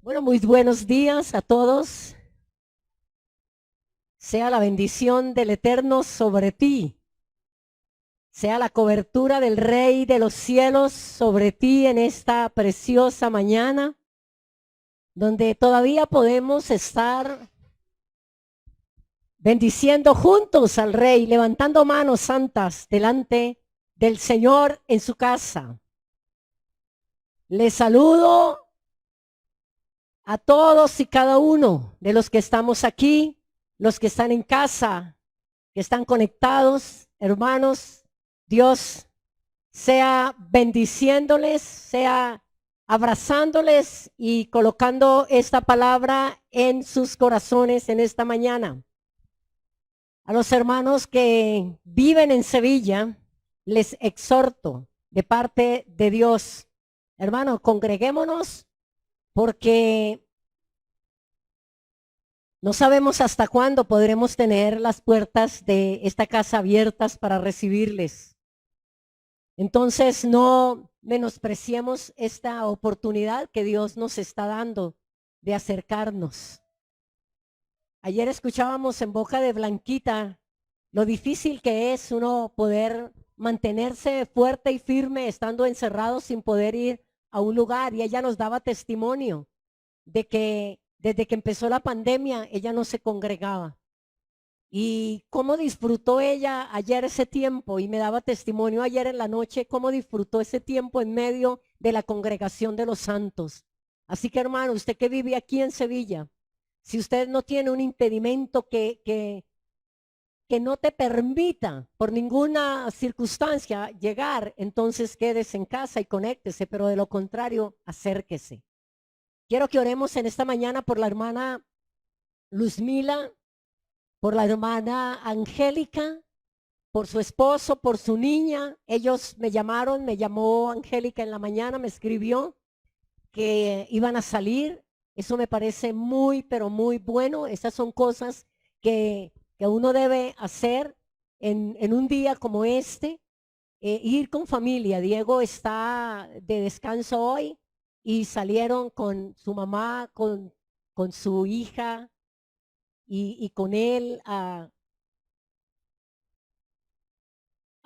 Bueno, muy buenos días a todos. Sea la bendición del Eterno sobre ti. Sea la cobertura del Rey de los cielos sobre ti en esta preciosa mañana, donde todavía podemos estar bendiciendo juntos al Rey, levantando manos santas delante del Señor en su casa. Les saludo a todos y cada uno de los que estamos aquí, los que están en casa, que están conectados, hermanos. Dios sea bendiciéndoles, sea abrazándoles y colocando esta palabra en sus corazones en esta mañana. A los hermanos que viven en Sevilla, les exhorto de parte de Dios, hermanos, congreguémonos porque no sabemos hasta cuándo podremos tener las puertas de esta casa abiertas para recibirles. Entonces no menospreciemos esta oportunidad que Dios nos está dando de acercarnos. Ayer escuchábamos en boca de Blanquita lo difícil que es uno poder mantenerse fuerte y firme estando encerrado sin poder ir a un lugar, y ella nos daba testimonio de que desde que empezó la pandemia ella no se congregaba. Y cómo disfrutó ella ayer ese tiempo, y me daba testimonio ayer en la noche cómo disfrutó ese tiempo en medio de la congregación de los santos. Así que, hermano, usted que vive aquí en Sevilla, si usted no tiene un impedimento que no te permita por ninguna circunstancia llegar, entonces quédese en casa y conéctese, pero de lo contrario, acérquese. Quiero que oremos en esta mañana por la hermana Luzmila, por la hermana Angélica, por su esposo, por su niña. Ellos me llamaron, me llamó Angélica en la mañana, me escribió que iban a salir. Eso me parece muy, pero muy bueno. Esas son cosas que uno debe hacer en un día como este. Ir con familia. Diego está de descanso hoy y salieron con su mamá, con su hija y con él a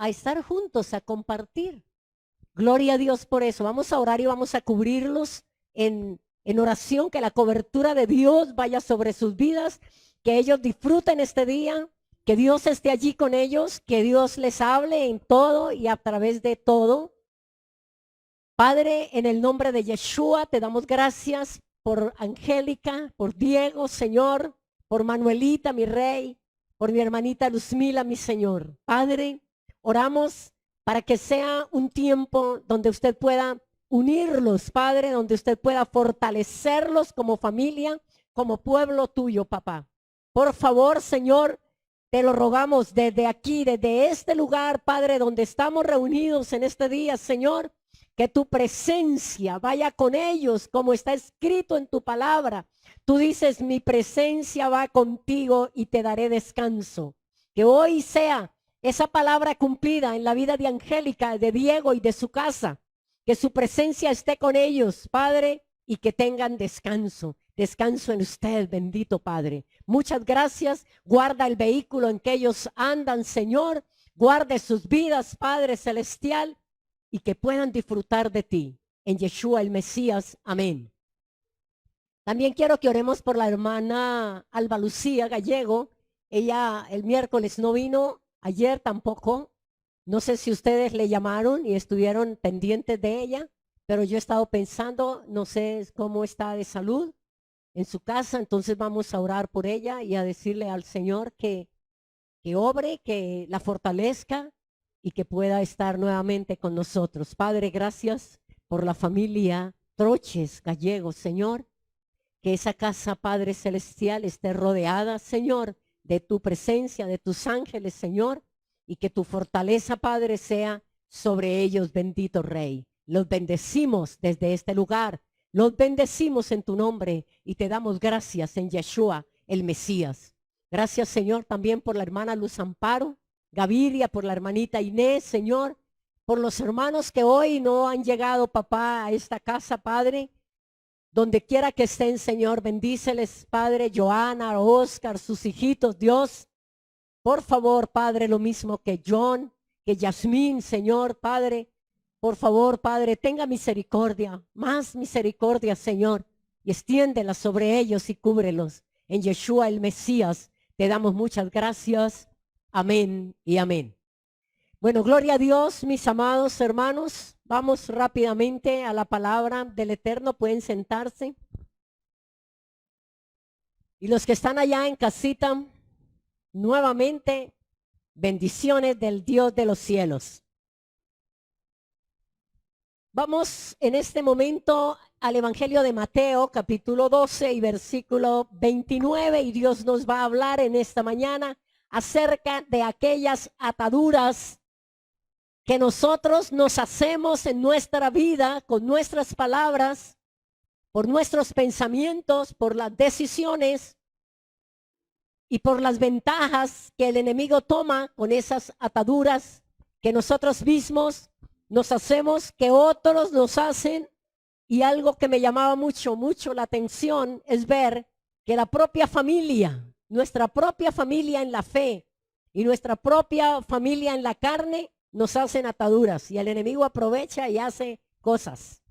estar juntos, a compartir. Gloria a Dios por eso. Vamos a orar y vamos a cubrirlos en oración, que la cobertura de Dios vaya sobre sus vidas, que ellos disfruten este día, que Dios esté allí con ellos, que Dios les hable en todo y a través de todo. Padre, en el nombre de Yeshua, te damos gracias por Angélica, por Diego, Señor, por Manuelita, mi rey, por mi hermanita Luzmila, mi Señor. Padre, oramos para que sea un tiempo donde usted pueda unirlos, Padre, donde usted pueda fortalecerlos como familia, como pueblo tuyo, papá. Por favor, Señor, te lo rogamos desde aquí, desde este lugar, Padre, donde estamos reunidos en este día, Señor, que tu presencia vaya con ellos, como está escrito en tu palabra. Tú dices, mi presencia va contigo y te daré descanso. Que hoy sea esa palabra cumplida en la vida de Angélica, de Diego y de su casa. Que su presencia esté con ellos, Padre, y que tengan descanso. Descanso en usted, bendito Padre. Muchas gracias. Guarda el vehículo en que ellos andan, Señor. Guarde sus vidas, Padre Celestial, y que puedan disfrutar de ti. En Yeshua el Mesías. Amén. También quiero que oremos por la hermana Alba Lucía Gallego. Ella el miércoles no vino, ayer tampoco. No sé si ustedes le llamaron y estuvieron pendientes de ella, pero yo he estado pensando, no sé cómo está de salud en su casa, entonces vamos a orar por ella y a decirle al Señor que obre, que la fortalezca y que pueda estar nuevamente con nosotros. Padre, gracias por la familia Troches Gallegos, Señor. Que esa casa, Padre Celestial, esté rodeada, Señor, de tu presencia, de tus ángeles, Señor, y que tu fortaleza, Padre, sea sobre ellos, bendito Rey. Los bendecimos desde este lugar, los bendecimos en tu nombre y te damos gracias en Yeshua, el Mesías. Gracias, Señor, también por la hermana Luz Amparo, Gaviria, por la hermanita Inés, Señor, por los hermanos que hoy no han llegado, papá, a esta casa, Padre. donde quiera que estén, Señor, bendíceles, Padre, Joana, Oscar, sus hijitos, Dios. Por favor, Padre, lo mismo que John, que Yasmín, Señor, Padre. Por favor, Padre, tenga misericordia, más misericordia, Señor, y extiéndela sobre ellos y cúbrelos. En Yeshua el Mesías, te damos muchas gracias. Amén y amén. Bueno, gloria a Dios, mis amados hermanos. Vamos rápidamente a la palabra del Eterno. Pueden sentarse. Y los que están allá en casita, nuevamente, bendiciones del Dios de los cielos. Vamos en este momento al Evangelio de Mateo, capítulo 12 y versículo 29. Y Dios nos va a hablar en esta mañana acerca de aquellas ataduras que nosotros nos hacemos en nuestra vida con nuestras palabras, por nuestros pensamientos, por las decisiones y por las ventajas que el enemigo toma con esas ataduras que nosotros mismos nos hacemos, que otros nos hacen. Y algo que me llamaba mucho la atención es ver que la propia familia, nuestra propia familia en la fe y nuestra propia familia en la carne, nos hacen ataduras y el enemigo aprovecha y hace cosas.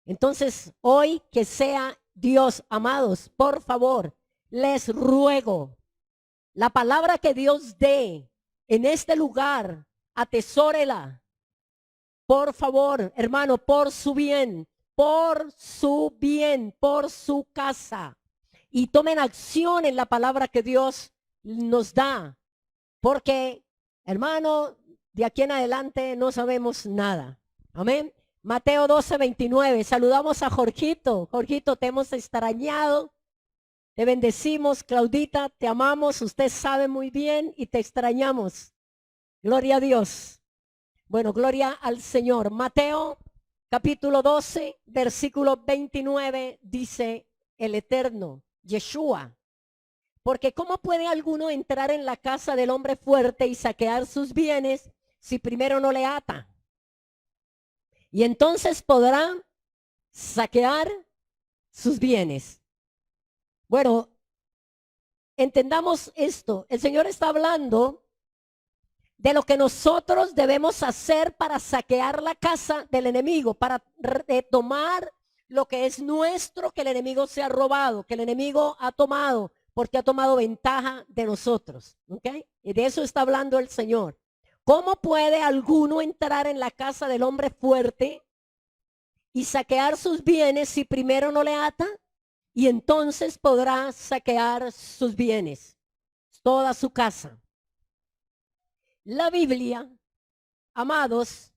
Entonces, hoy que sea Dios, amados, por favor, les ruego, la palabra que Dios dé en este lugar, atesórela. Por favor, hermano, por su bien, por su bien, por su casa. Y tomen acción en la palabra que Dios nos da. Porque, hermano, de aquí en adelante no sabemos nada. Amén. Mateo 12, 29. Saludamos a Jorgito. Jorgito, te hemos extrañado. Te bendecimos, Claudita, te amamos. Usted sabe muy bien y te extrañamos. Gloria a Dios. Bueno, gloria al Señor. Mateo capítulo 12, versículo 29, dice el Eterno, Yeshua. Porque ¿cómo puede alguno entrar en la casa del hombre fuerte y saquear sus bienes si primero no le ata? Y entonces podrá saquear sus bienes. Bueno, entendamos esto. El Señor está hablando de lo que nosotros debemos hacer para saquear la casa del enemigo, para tomar lo que es nuestro, que el enemigo se ha robado, que el enemigo ha tomado, porque ha tomado ventaja de nosotros. ¿Ok? Y de eso está hablando el Señor. ¿Cómo puede alguno entrar en la casa del hombre fuerte y saquear sus bienes si primero no le ata? Y entonces podrá saquear sus bienes, toda su casa. La Biblia, amados,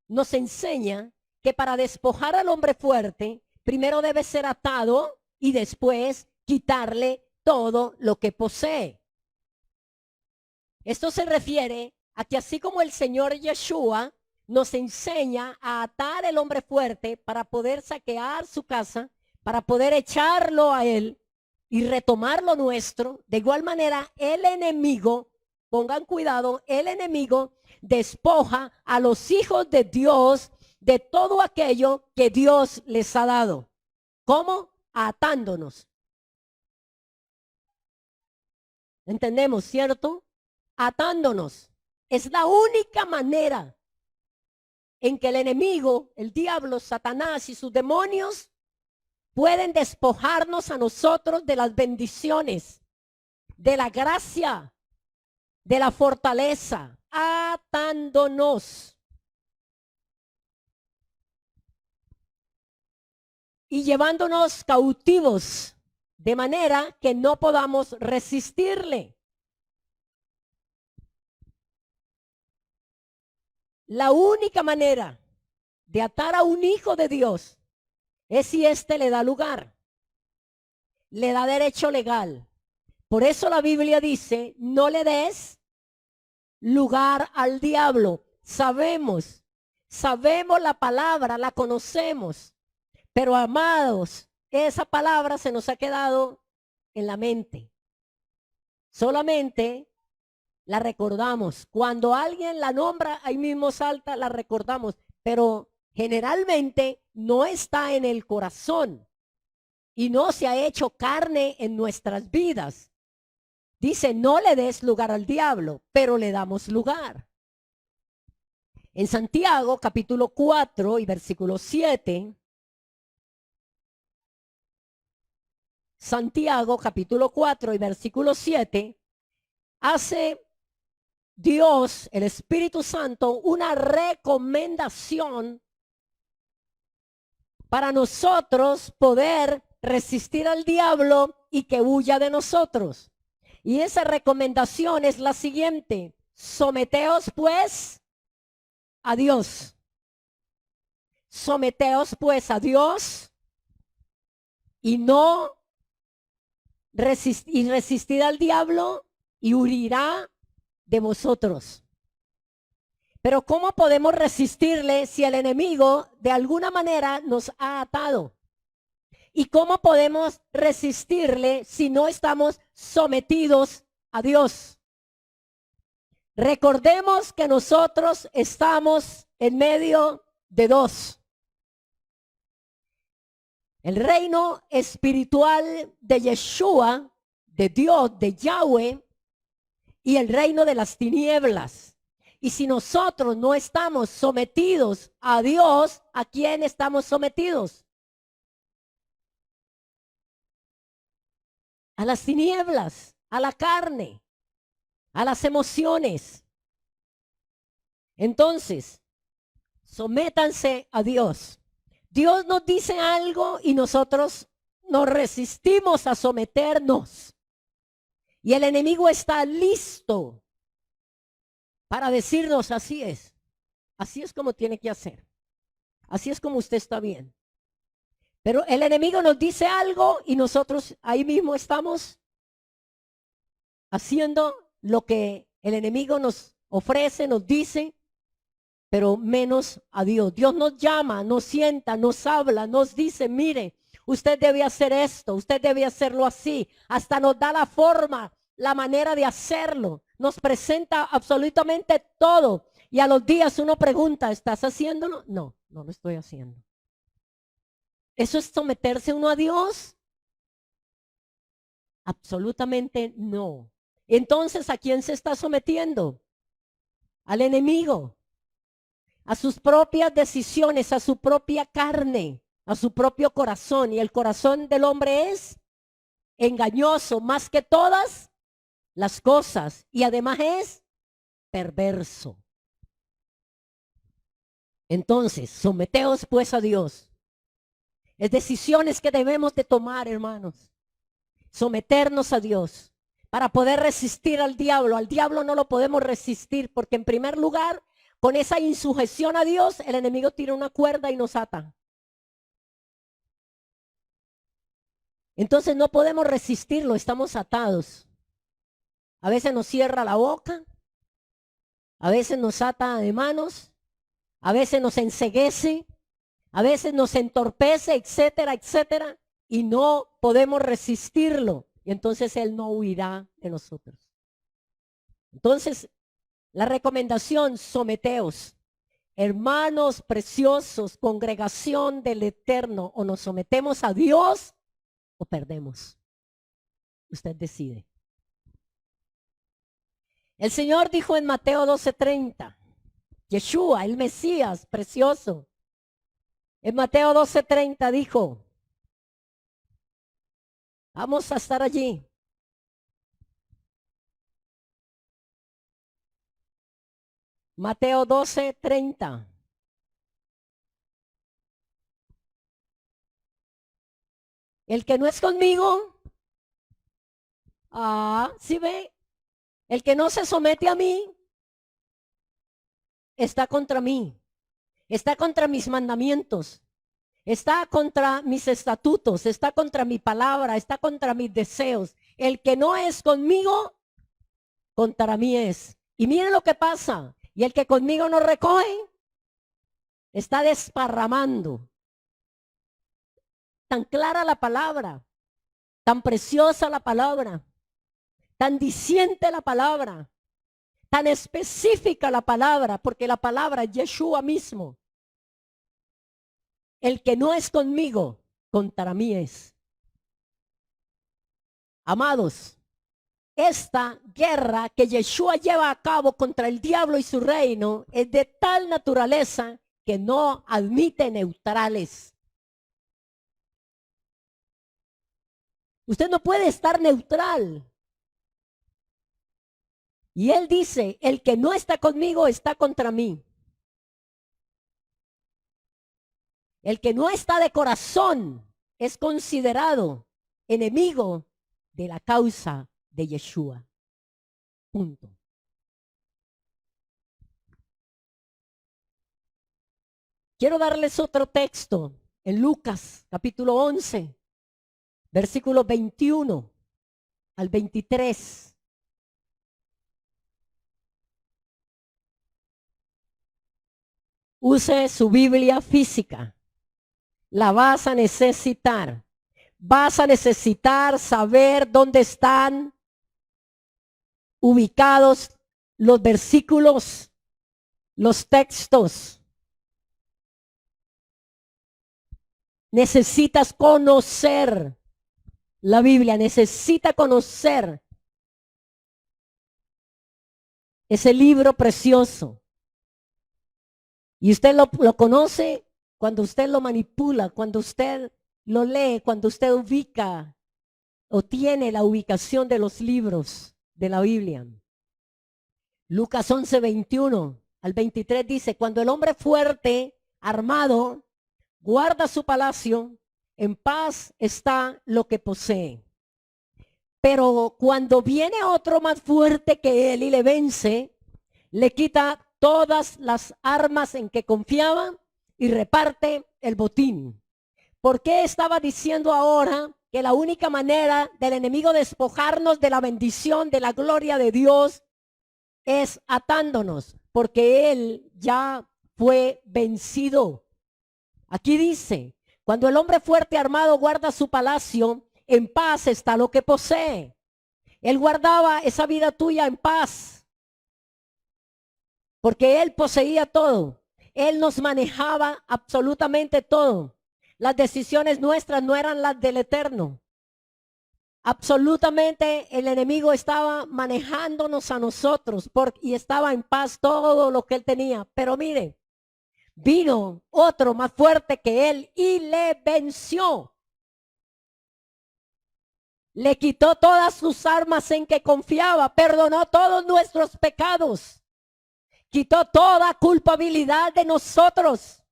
nos enseña que para despojar al hombre fuerte, primero debe ser atado y después quitarle todo lo que posee. Esto se refiere a que así como el Señor Yeshua nos enseña a atar al hombre fuerte para poder saquear su casa, para poder echarlo a él y retomar lo nuestro, de igual manera el enemigo, pongan cuidado, el enemigo despoja a los hijos de Dios de todo aquello que Dios les ha dado. ¿Cómo? Atándonos. ¿Entendemos, cierto? Atándonos. Es la única manera en que el enemigo, el diablo, Satanás y sus demonios pueden despojarnos a nosotros de las bendiciones, de la gracia, de la fortaleza, atándonos y llevándonos cautivos de manera que no podamos resistirle. La única manera de atar a un hijo de Dios es si éste le da lugar, le da derecho legal. Por eso la Biblia dice, no le des lugar al diablo. Sabemos la palabra, la conocemos, pero amados, esa palabra se nos ha quedado en la mente. Solamente la recordamos. Cuando alguien la nombra, ahí mismo salta, la recordamos, pero generalmente no está en el corazón. y no se ha hecho carne en nuestras vidas. Dice, no le des lugar al diablo, pero le damos lugar. En Santiago capítulo 4 y versículo 7, Santiago capítulo 4 y versículo 7, hace Dios, el Espíritu Santo, una recomendación para nosotros poder resistir al diablo y que huya de nosotros. Y esa recomendación es la siguiente: someteos pues a Dios. Someteos pues a Dios y no resistir al diablo y huirá de vosotros. Pero ¿cómo podemos resistirle si el enemigo de alguna manera nos ha atado? ¿Y cómo podemos resistirle si no estamos sometidos a Dios? Recordemos que nosotros estamos en medio de dos: el reino espiritual de Yeshua, de Dios, de Yahweh, y el reino de las tinieblas. Y si nosotros no estamos sometidos a Dios, ¿a quién estamos sometidos? A las tinieblas, a la carne, a las emociones. Entonces, sométanse a Dios. Dios nos dice algo y nosotros nos resistimos a someternos. Y el enemigo está listo para decirnos: así es como tiene que hacer, así es como usted está bien. Pero el enemigo nos dice algo y nosotros ahí mismo estamos haciendo lo que el enemigo nos ofrece, nos dice, pero menos a Dios. Dios nos llama, nos sienta, nos habla, nos dice: mire, usted debe hacer esto, usted debe hacerlo así. Hasta nos da la forma, la manera de hacerlo. Nos presenta absolutamente todo. Y a los días uno pregunta: ¿estás haciéndolo? No, no lo estoy haciendo. ¿Eso es someterse uno a Dios? Absolutamente no. Entonces, ¿a quién se está sometiendo? Al enemigo, a sus propias decisiones, a su propia carne, a su propio corazón. Y el corazón del hombre es engañoso más que todas las cosas, y además es perverso. Entonces, someteos pues a Dios. Es decisiones que debemos de tomar, hermanos. Someternos a Dios para poder resistir al diablo. Al diablo no lo podemos resistir porque, en primer lugar, con esa insujeción a Dios, el enemigo tira una cuerda y nos ata. Entonces no podemos resistirlo, estamos atados. A veces nos cierra la boca, a veces nos ata de manos, a veces nos enceguece, a veces nos entorpece, etcétera, etcétera, y no podemos resistirlo. Y entonces él no huirá de nosotros. Entonces, la recomendación: someteos. Hermanos preciosos, congregación del Eterno, o nos sometemos a Dios o perdemos. Usted decide. El Señor dijo en Mateo 12:30, Yeshua, el Mesías precioso, en Mateo 12:30 dijo, vamos a estar allí. Mateo 12:30. El que no es conmigo, ¿sí ve? El que no se somete a mí, está contra mí, está contra mis mandamientos, está contra mis estatutos, está contra mi palabra, está contra mis deseos. El que no es conmigo, contra mí es. Y miren lo que pasa. Y el que conmigo no recoge, está desparramando. Tan clara la palabra, tan preciosa la palabra, tan diciente la palabra, tan específica la palabra, porque la palabra es Yeshua mismo. El que no es conmigo, contra mí es. Amados, esta guerra que Yeshua lleva a cabo contra el diablo y su reino es de tal naturaleza que no admite neutrales. Usted no puede estar neutral. Y él dice, el que no está conmigo está contra mí. El que no está de corazón es considerado enemigo de la causa de Yeshua. Punto. Quiero darles otro texto en Lucas capítulo 11, versículos 21 al 23. Use su Biblia física. La vas a necesitar. Vas a necesitar saber dónde están ubicados los versículos, los textos. Necesitas conocer la Biblia, necesita conocer ese libro precioso. Y usted lo conoce cuando usted lo manipula, cuando usted lo lee, cuando usted ubica o tiene la ubicación de los libros de la Biblia. Lucas 11, 21 al 23 dice, cuando el hombre fuerte, armado, guarda su palacio, en paz está lo que posee. Pero cuando viene otro más fuerte que él y le vence, le quita todas las armas en que confiaba y reparte el botín. ¿Por qué estaba diciendo ahora que la única manera del enemigo despojarnos de la bendición, de la gloria de Dios, es atándonos? Porque él ya fue vencido. Aquí dice, cuando el hombre fuerte armado guarda su palacio, en paz está lo que posee. Él guardaba esa vida tuya en paz. Porque él poseía todo. Él nos manejaba absolutamente todo. Las decisiones nuestras no eran las del Eterno. Absolutamente el enemigo estaba manejándonos a nosotros y estaba en paz todo lo que él tenía. Pero mire, vino otro más fuerte que él y le venció. Le quitó todas sus armas en que confiaba, perdonó todos nuestros pecados. Quitó toda culpabilidad de nosotros.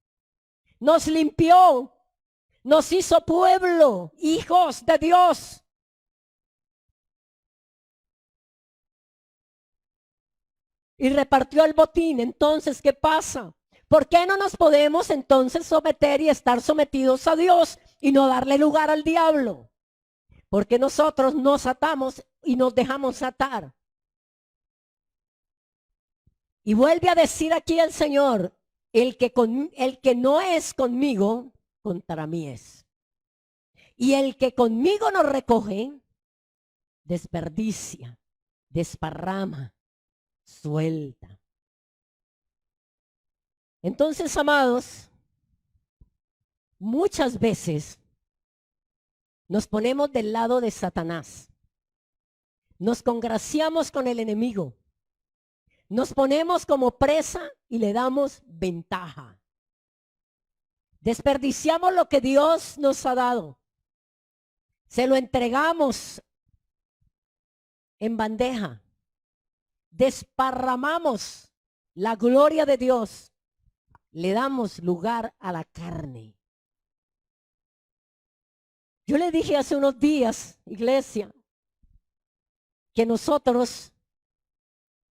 Nos limpió. Nos hizo pueblo, hijos de Dios. Y repartió el botín. Entonces, ¿qué pasa? ¿Por qué no nos podemos entonces someter y estar sometidos a Dios y no darle lugar al diablo? Porque nosotros nos atamos y nos dejamos atar. Y vuelve a decir aquí el Señor, el que no es conmigo, contra mí es. Y el que conmigo no recoge, desperdicia, desparrama, suelta. Entonces, amados, muchas veces nos ponemos del lado de Satanás. Nos congraciamos con el enemigo. Nos ponemos como presa y le damos ventaja. Desperdiciamos lo que Dios nos ha dado. Se lo entregamos en bandeja. Desparramamos la gloria de Dios. Le damos lugar a la carne. Yo le dije hace unos días, iglesia, que nosotros,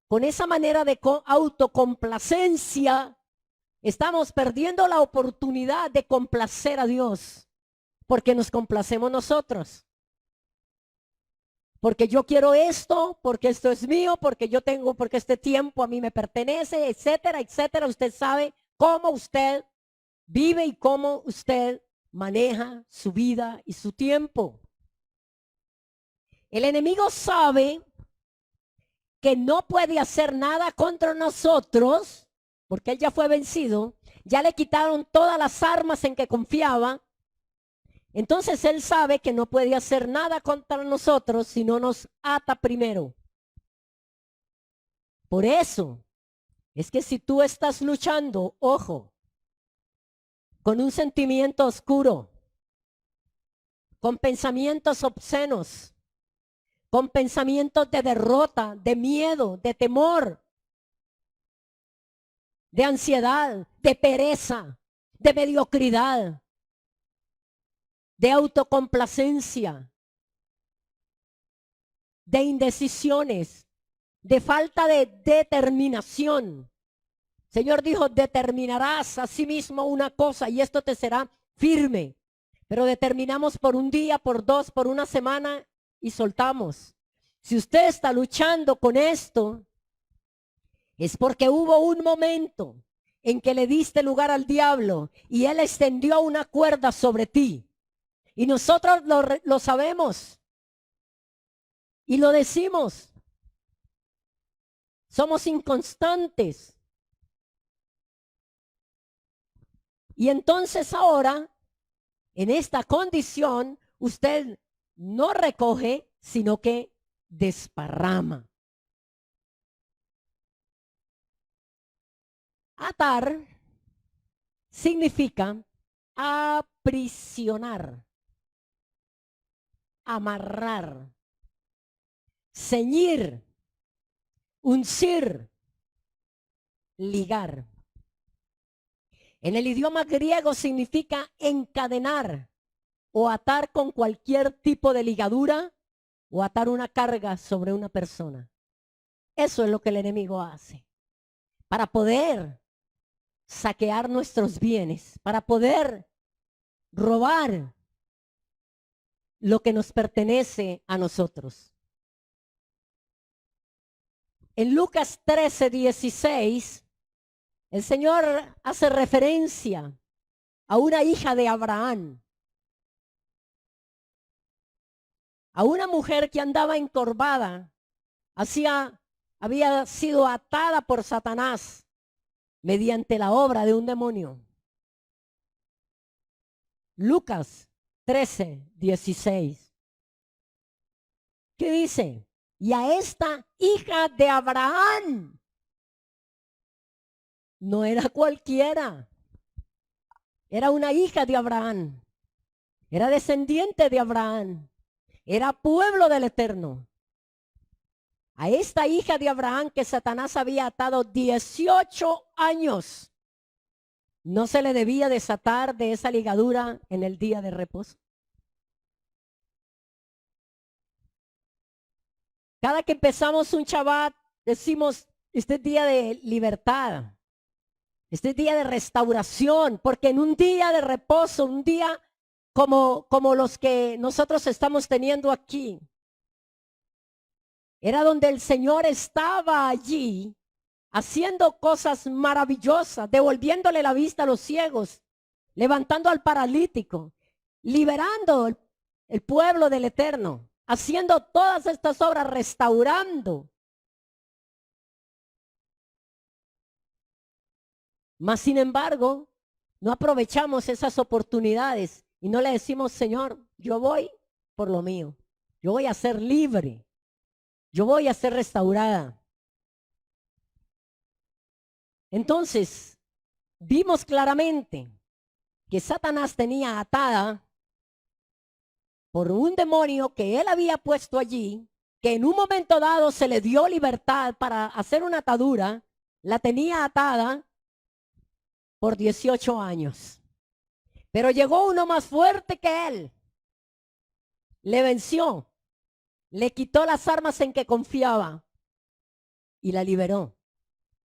con esa manera de autocomplacencia, estamos perdiendo la oportunidad de complacer a Dios, porque nos complacemos nosotros. Porque yo quiero esto, porque esto es mío, porque yo tengo, porque este tiempo a mí me pertenece, etcétera, etcétera. Usted sabe cómo usted vive y cómo usted maneja su vida y su tiempo. El enemigo sabe que no puede hacer nada contra nosotros, porque él ya fue vencido, ya le quitaron todas las armas en que confiaba, Entonces él sabe que no puede hacer nada contra nosotros si no nos ata primero. Por eso es que si tú estás luchando, ojo, con un sentimiento oscuro, con pensamientos obscenos, con pensamientos de derrota, de miedo, de temor, de ansiedad, de pereza, de mediocridad, de autocomplacencia, de indecisiones, de falta de determinación. Señor dijo, determinarás a sí mismo una cosa y esto te será firme. Pero determinamos por un día, por dos, por una semana y soltamos. Si usted está luchando con esto, es porque hubo un momento en que le diste lugar al diablo y él extendió una cuerda sobre ti. Y nosotros lo sabemos y lo decimos. Somos inconstantes. Y entonces ahora, en esta condición, usted no recoge, sino que desparrama. Atar significa aprisionar, amarrar, ceñir, uncir, ligar. En el idioma griego significa encadenar o atar con cualquier tipo de ligadura o atar una carga sobre una persona. Eso es lo que el enemigo hace para poder saquear nuestros bienes, para poder robar lo que nos pertenece a nosotros. En Lucas 13:16, el Señor hace referencia a una hija de Abraham, a una mujer que andaba encorvada, había sido atada por Satanás mediante la obra de un demonio. Lucas 13:16. ¿Qué dice? Y a esta hija de Abraham, no era cualquiera, era una hija de Abraham, era descendiente de Abraham, era pueblo del Eterno. A esta hija de Abraham que Satanás había atado 18 años, no se le debía desatar de esa ligadura en el día de reposo. Cada que empezamos un Shabbat, decimos, este es día de libertad, este es día de restauración, porque en un día de reposo, un día como los que nosotros estamos teniendo aquí, era donde el Señor estaba allí haciendo cosas maravillosas, devolviéndole la vista a los ciegos, levantando al paralítico, liberando el pueblo del Eterno, haciendo todas estas obras, restaurando. Mas, sin embargo, no aprovechamos esas oportunidades y no le decimos, Señor, yo voy por lo mío, yo voy a ser libre, yo voy a ser restaurada. Entonces, vimos claramente que Satanás tenía atada por un demonio que él había puesto allí, que en un momento dado se le dio libertad para hacer una atadura, la tenía atada por 18 años. Pero llegó uno más fuerte que él, le venció, le quitó las armas en que confiaba y la liberó,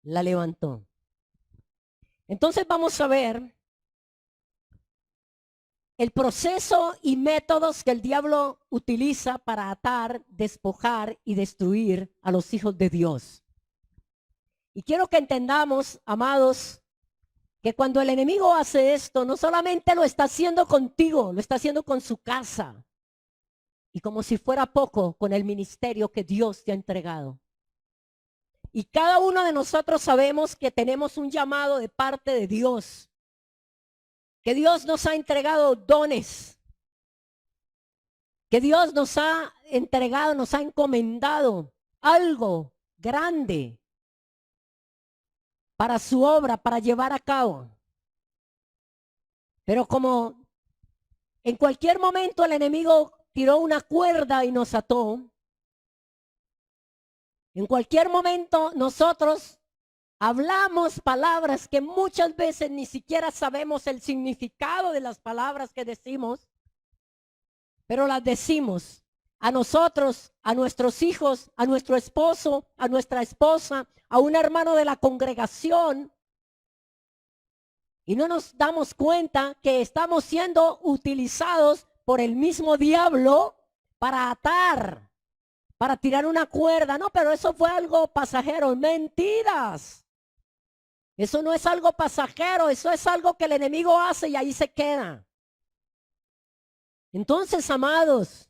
la levantó. Entonces vamos a ver el proceso y métodos que el diablo utiliza para atar, despojar y destruir a los hijos de Dios. Y quiero que entendamos, amados, que cuando el enemigo hace esto, no solamente lo está haciendo contigo, lo está haciendo con su casa. Y como si fuera poco, con el ministerio que Dios te ha entregado. Y cada uno de nosotros sabemos que tenemos un llamado de parte de Dios. Que Dios nos ha entregado dones, que Dios nos ha entregado, nos ha encomendado algo grande para su obra, para llevar a cabo. Pero como en cualquier momento el enemigo tiró una cuerda y nos ató, en cualquier momento nosotros hablamos palabras que muchas veces ni siquiera sabemos el significado de las palabras que decimos, pero las decimos a nosotros, a nuestros hijos, a nuestro esposo, a nuestra esposa, a un hermano de la congregación, y no nos damos cuenta que estamos siendo utilizados por el mismo diablo para atar, para tirar una cuerda. No, pero eso fue algo pasajero. Mentiras. Eso no es algo pasajero, eso es algo que el enemigo hace y ahí se queda. Entonces, amados,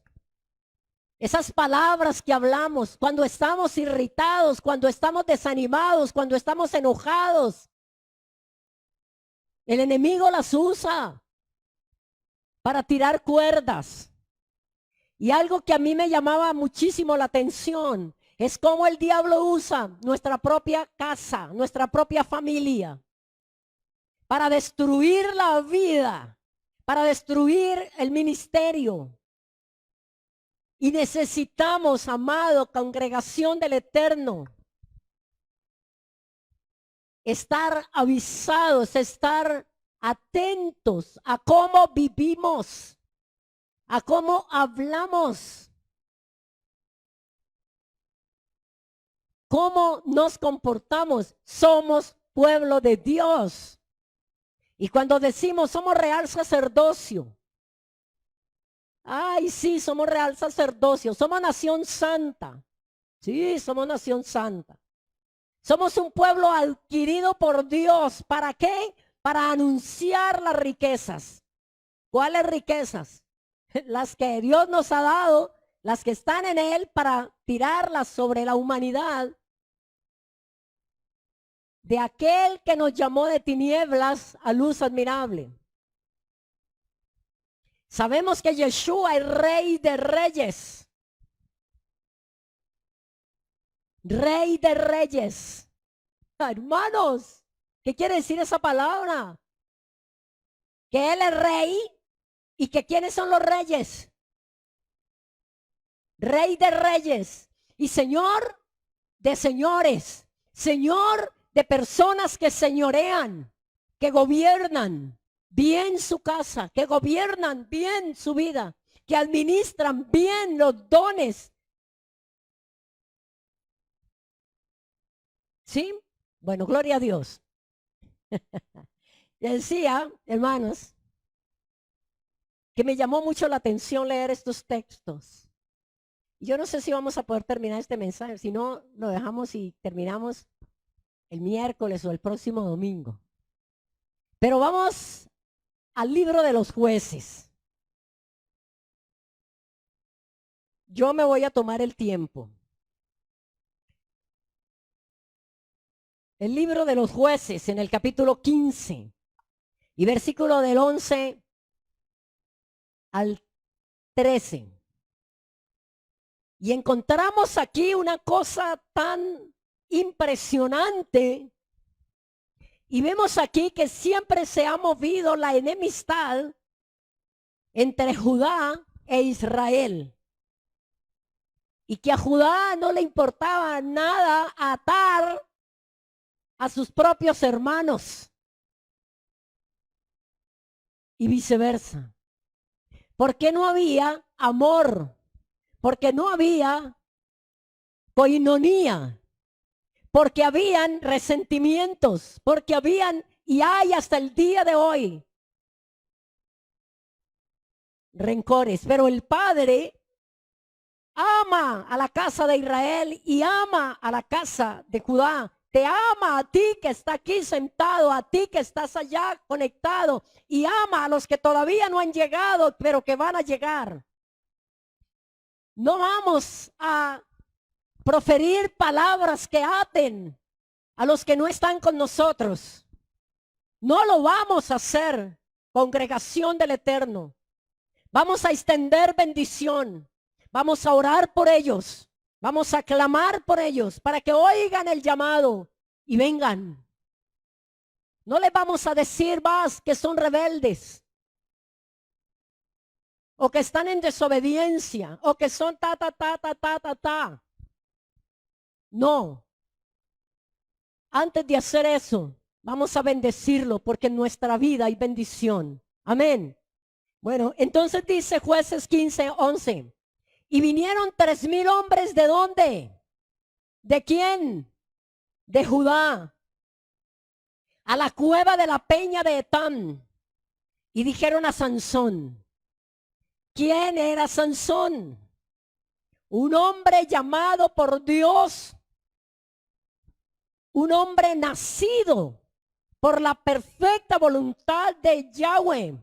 esas palabras que hablamos cuando estamos irritados, cuando estamos desanimados, cuando estamos enojados, el enemigo las usa para tirar cuerdas. Y algo que a mí me llamaba muchísimo la atención es cómo el diablo usa nuestra propia casa, nuestra propia familia, para destruir la vida, para destruir el ministerio. Y necesitamos, amado, congregación del Eterno, estar avisados, estar atentos a cómo vivimos, a cómo hablamos, cómo nos comportamos. Somos pueblo de Dios. Y cuando decimos somos real sacerdocio, ay, sí, somos real sacerdocio, somos nación santa. Sí, somos nación santa. Somos un pueblo adquirido por Dios. ¿Para qué? Para anunciar las riquezas. ¿Cuáles riquezas? Las que Dios nos ha dado, las que están en Él, para tirarlas sobre la humanidad. De aquel que nos llamó de tinieblas a luz admirable. Sabemos que Yeshua es Rey de Reyes. Rey de Reyes. Hermanos, ¿qué quiere decir esa palabra? Que Él es Rey y que ¿quiénes son los reyes? Rey de Reyes y Señor de señores. Señor de personas que señorean, que gobiernan bien su casa, que gobiernan bien su vida, que administran bien los dones. ¿Sí? Bueno, gloria a Dios. Decía, hermanos, que me llamó mucho la atención leer estos textos. Yo no sé si vamos a poder terminar este mensaje, si no, lo dejamos y terminamos el miércoles o el próximo domingo. Pero vamos al libro de los jueces. Yo me voy a tomar el tiempo. El libro de los jueces en el capítulo 15 y versículo del 11 al 13. Y encontramos aquí una cosa tan impresionante. Y vemos aquí que siempre se ha movido la enemistad entre Judá e Israel. Y que a Judá no le importaba nada atar a sus propios hermanos. Y viceversa. Porque no había amor. Porque no había coinonía. Porque habían resentimientos. Porque habían, y hay hasta el día de hoy, rencores. Pero el Padre ama a la casa de Israel y ama a la casa de Judá. Te ama a ti que está aquí sentado, a ti que estás allá conectado, y ama a los que todavía no han llegado, pero que van a llegar. No vamos a proferir palabras que aten a los que no están con nosotros. No lo vamos a hacer, congregación del Eterno. Vamos a extender bendición. Vamos a orar por ellos. Vamos a clamar por ellos para que oigan el llamado y vengan. No les vamos a decir más que son rebeldes, o que están en desobediencia, o que son ta. No. Antes de hacer eso, vamos a bendecirlo porque en nuestra vida hay bendición. Amén. Bueno, entonces dice Jueces 15:11. Y vinieron 3,000 hombres, ¿de dónde? ¿De quién? De Judá, a la cueva de la peña de Etán. Y dijeron a Sansón. ¿Quién era Sansón? Un hombre llamado por Dios. Un hombre nacido por la perfecta voluntad de Yahweh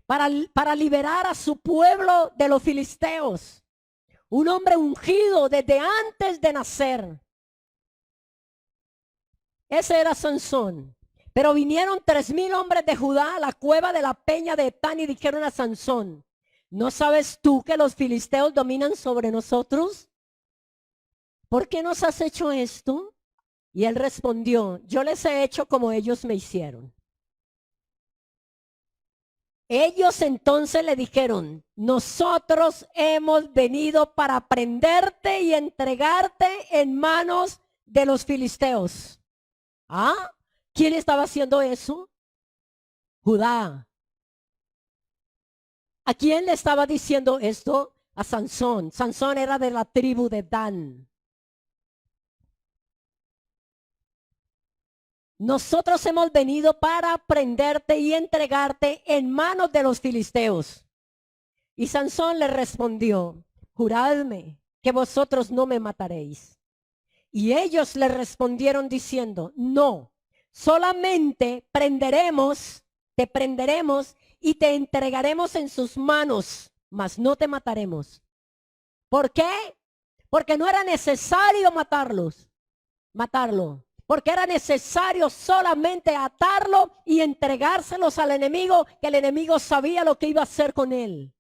para liberar a su pueblo de los filisteos. Un hombre ungido desde antes de nacer. Ese era Sansón. Pero vinieron 3,000 hombres de Judá a la cueva de la peña de Etán y dijeron a Sansón, ¿no sabes tú que los filisteos dominan sobre nosotros? ¿Por qué nos has hecho esto? Y él respondió, yo les he hecho como ellos me hicieron. Ellos entonces le dijeron, nosotros hemos venido para prenderte y entregarte en manos de los filisteos. ¿Ah? ¿Quién estaba haciendo eso? Judá. ¿A quién le estaba diciendo esto? A Sansón. Sansón era de la tribu de Dan. Nosotros hemos venido para prenderte y entregarte en manos de los filisteos. Y Sansón le respondió, juradme que vosotros no me mataréis. Y ellos le respondieron diciendo, no, solamente te prenderemos y te entregaremos en sus manos, mas no te mataremos. ¿Por qué? Porque no era necesario matarlo. Porque era necesario solamente atarlo y entregárselos al enemigo, que el enemigo sabía lo que iba a hacer con él.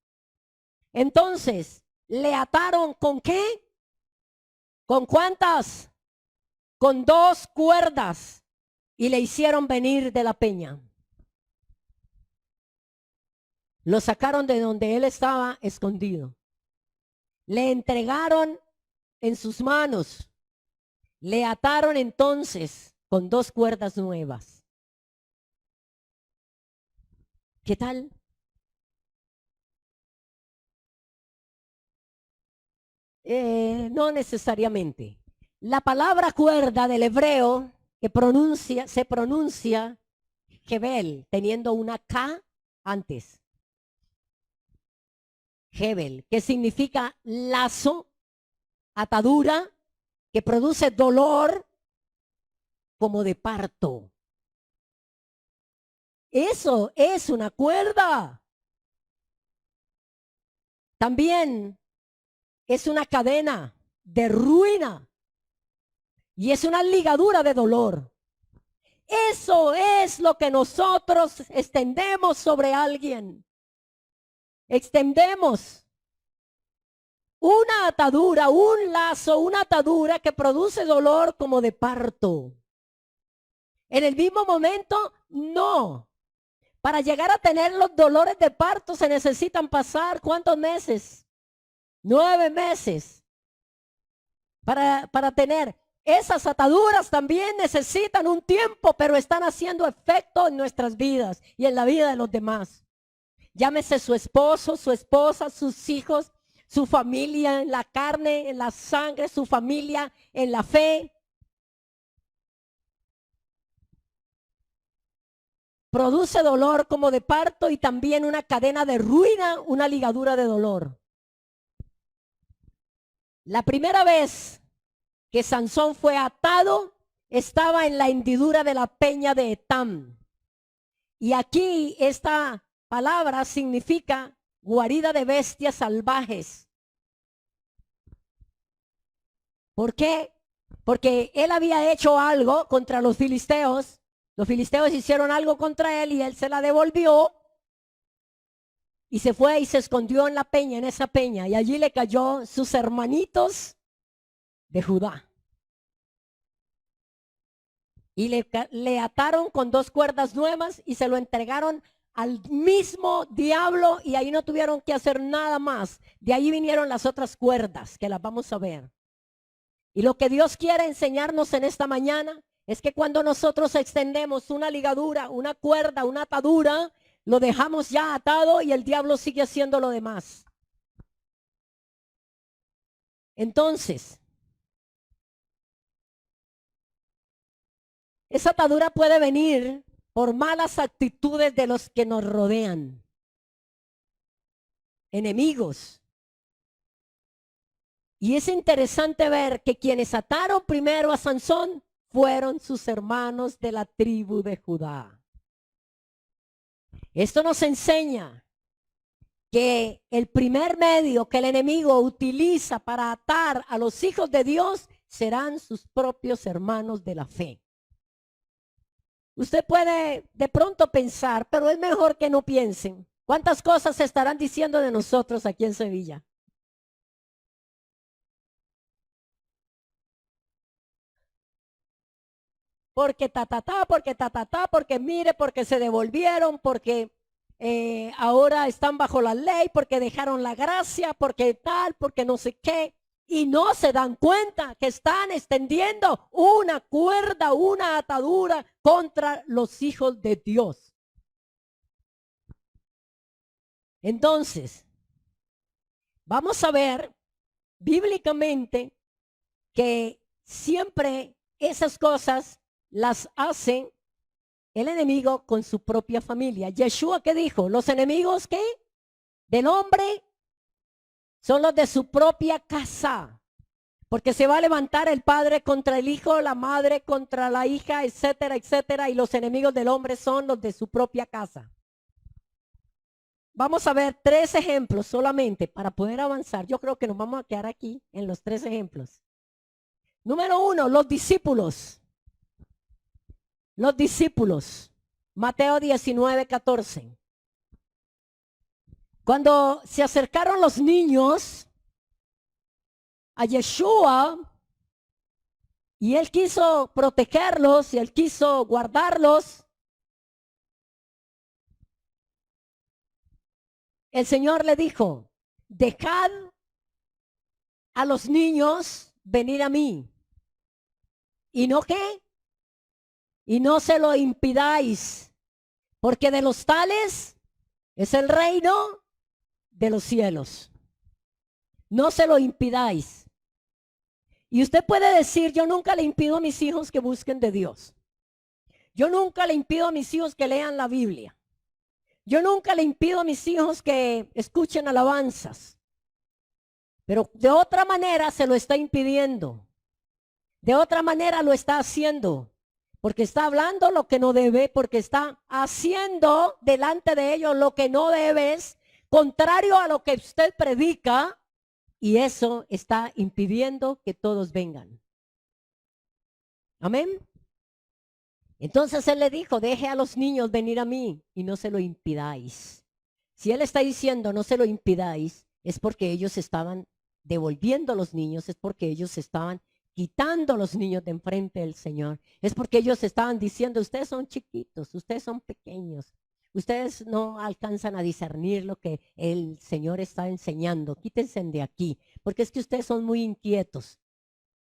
Entonces, ¿le ataron con qué? ¿Con cuántas? Con 2 cuerdas y le hicieron venir de la peña. Lo sacaron de donde él estaba escondido. Le entregaron en sus manos. Le ataron entonces con 2 cuerdas nuevas. ¿Qué tal? No necesariamente. La palabra cuerda del hebreo que se pronuncia Hebel, teniendo una K antes. Hebel, que significa lazo, atadura, que produce dolor como de parto. Eso es una cuerda. También es una cadena de ruina y es una ligadura de dolor. Eso es lo que nosotros extendemos sobre alguien. Extendemos una atadura, un lazo, una atadura que produce dolor como de parto. En el mismo momento, no. Para llegar a tener los dolores de parto se necesitan pasar ¿cuántos meses? 9 meses. Para tener esas ataduras también necesitan un tiempo, pero están haciendo efecto en nuestras vidas y en la vida de los demás. Llámese su esposo, su esposa, sus hijos, su familia en la carne, en la sangre, su familia en la fe. Produce dolor como de parto y también una cadena de ruina, una ligadura de dolor. La primera vez que Sansón fue atado estaba en la hendidura de la peña de Etán. Y aquí esta palabra significa guarida de bestias salvajes. ¿Por qué? Porque él había hecho algo contra los filisteos. Los filisteos hicieron algo contra él y él se la devolvió. y se fue y se escondió en la peña, en esa peña, y allí le cayó sus hermanitos de Judá. Y le ataron con 2 cuerdas nuevas y se lo entregaron al mismo diablo, y ahí no tuvieron que hacer nada más. De ahí vinieron las otras cuerdas, que las vamos a ver. Y lo que Dios quiere enseñarnos en esta mañana es que cuando nosotros extendemos una ligadura, una cuerda, una atadura, lo dejamos ya atado y el diablo sigue haciendo lo demás. Entonces, esa atadura puede venir por malas actitudes de los que nos rodean, enemigos. Y es interesante ver que quienes ataron primero a Sansón fueron sus hermanos de la tribu de Judá. Esto nos enseña que el primer medio que el enemigo utiliza para atar a los hijos de Dios serán sus propios hermanos de la fe. Usted puede de pronto pensar, pero es mejor que no piensen. ¿Cuántas cosas se estarán diciendo de nosotros aquí en Sevilla? Porque porque mire, porque se devolvieron, porque ahora están bajo la ley, porque dejaron la gracia, porque tal, porque no sé qué. Y no se dan cuenta que están extendiendo una cuerda, una atadura contra los hijos de Dios. Entonces, vamos a ver bíblicamente que siempre esas cosas las hace el enemigo con su propia familia. Yeshua, ¿qué dijo? Los enemigos, ¿qué? Del hombre son los de su propia casa. Porque se va a levantar el padre contra el hijo, la madre contra la hija, etcétera, etcétera. Y los enemigos del hombre son los de su propia casa. Vamos a ver 3 ejemplos solamente para poder avanzar. Yo creo que nos vamos a quedar aquí en los 3 ejemplos. Número 1, los discípulos. Los discípulos. Mateo 19:14. Cuando se acercaron los niños a Yeshua y él quiso protegerlos y él quiso guardarlos, el Señor le dijo: dejad a los niños venir a mí. ¿Y no qué? Y no se lo impidáis, porque de los tales es el reino de los cielos. No se lo impidáis. Y usted puede decir: yo nunca le impido a mis hijos que busquen de Dios. Yo nunca le impido a mis hijos que lean la Biblia. Yo nunca le impido a mis hijos que escuchen alabanzas. Pero de otra manera se lo está impidiendo. De otra manera lo está haciendo. Porque está hablando lo que no debe, porque está haciendo delante de ellos lo que no debes, contrario a lo que usted predica, y eso está impidiendo que todos vengan. Amén. Entonces él le dijo: deje a los niños venir a mí y no se lo impidáis. Si él está diciendo no se lo impidáis, es porque ellos estaban devolviendo a los niños, es porque ellos estaban quitando a los niños de enfrente del Señor. Es porque ellos estaban diciendo: ustedes son chiquitos, ustedes son pequeños, ustedes no alcanzan a discernir lo que el Señor está enseñando. Quítense de aquí, porque es que ustedes son muy inquietos.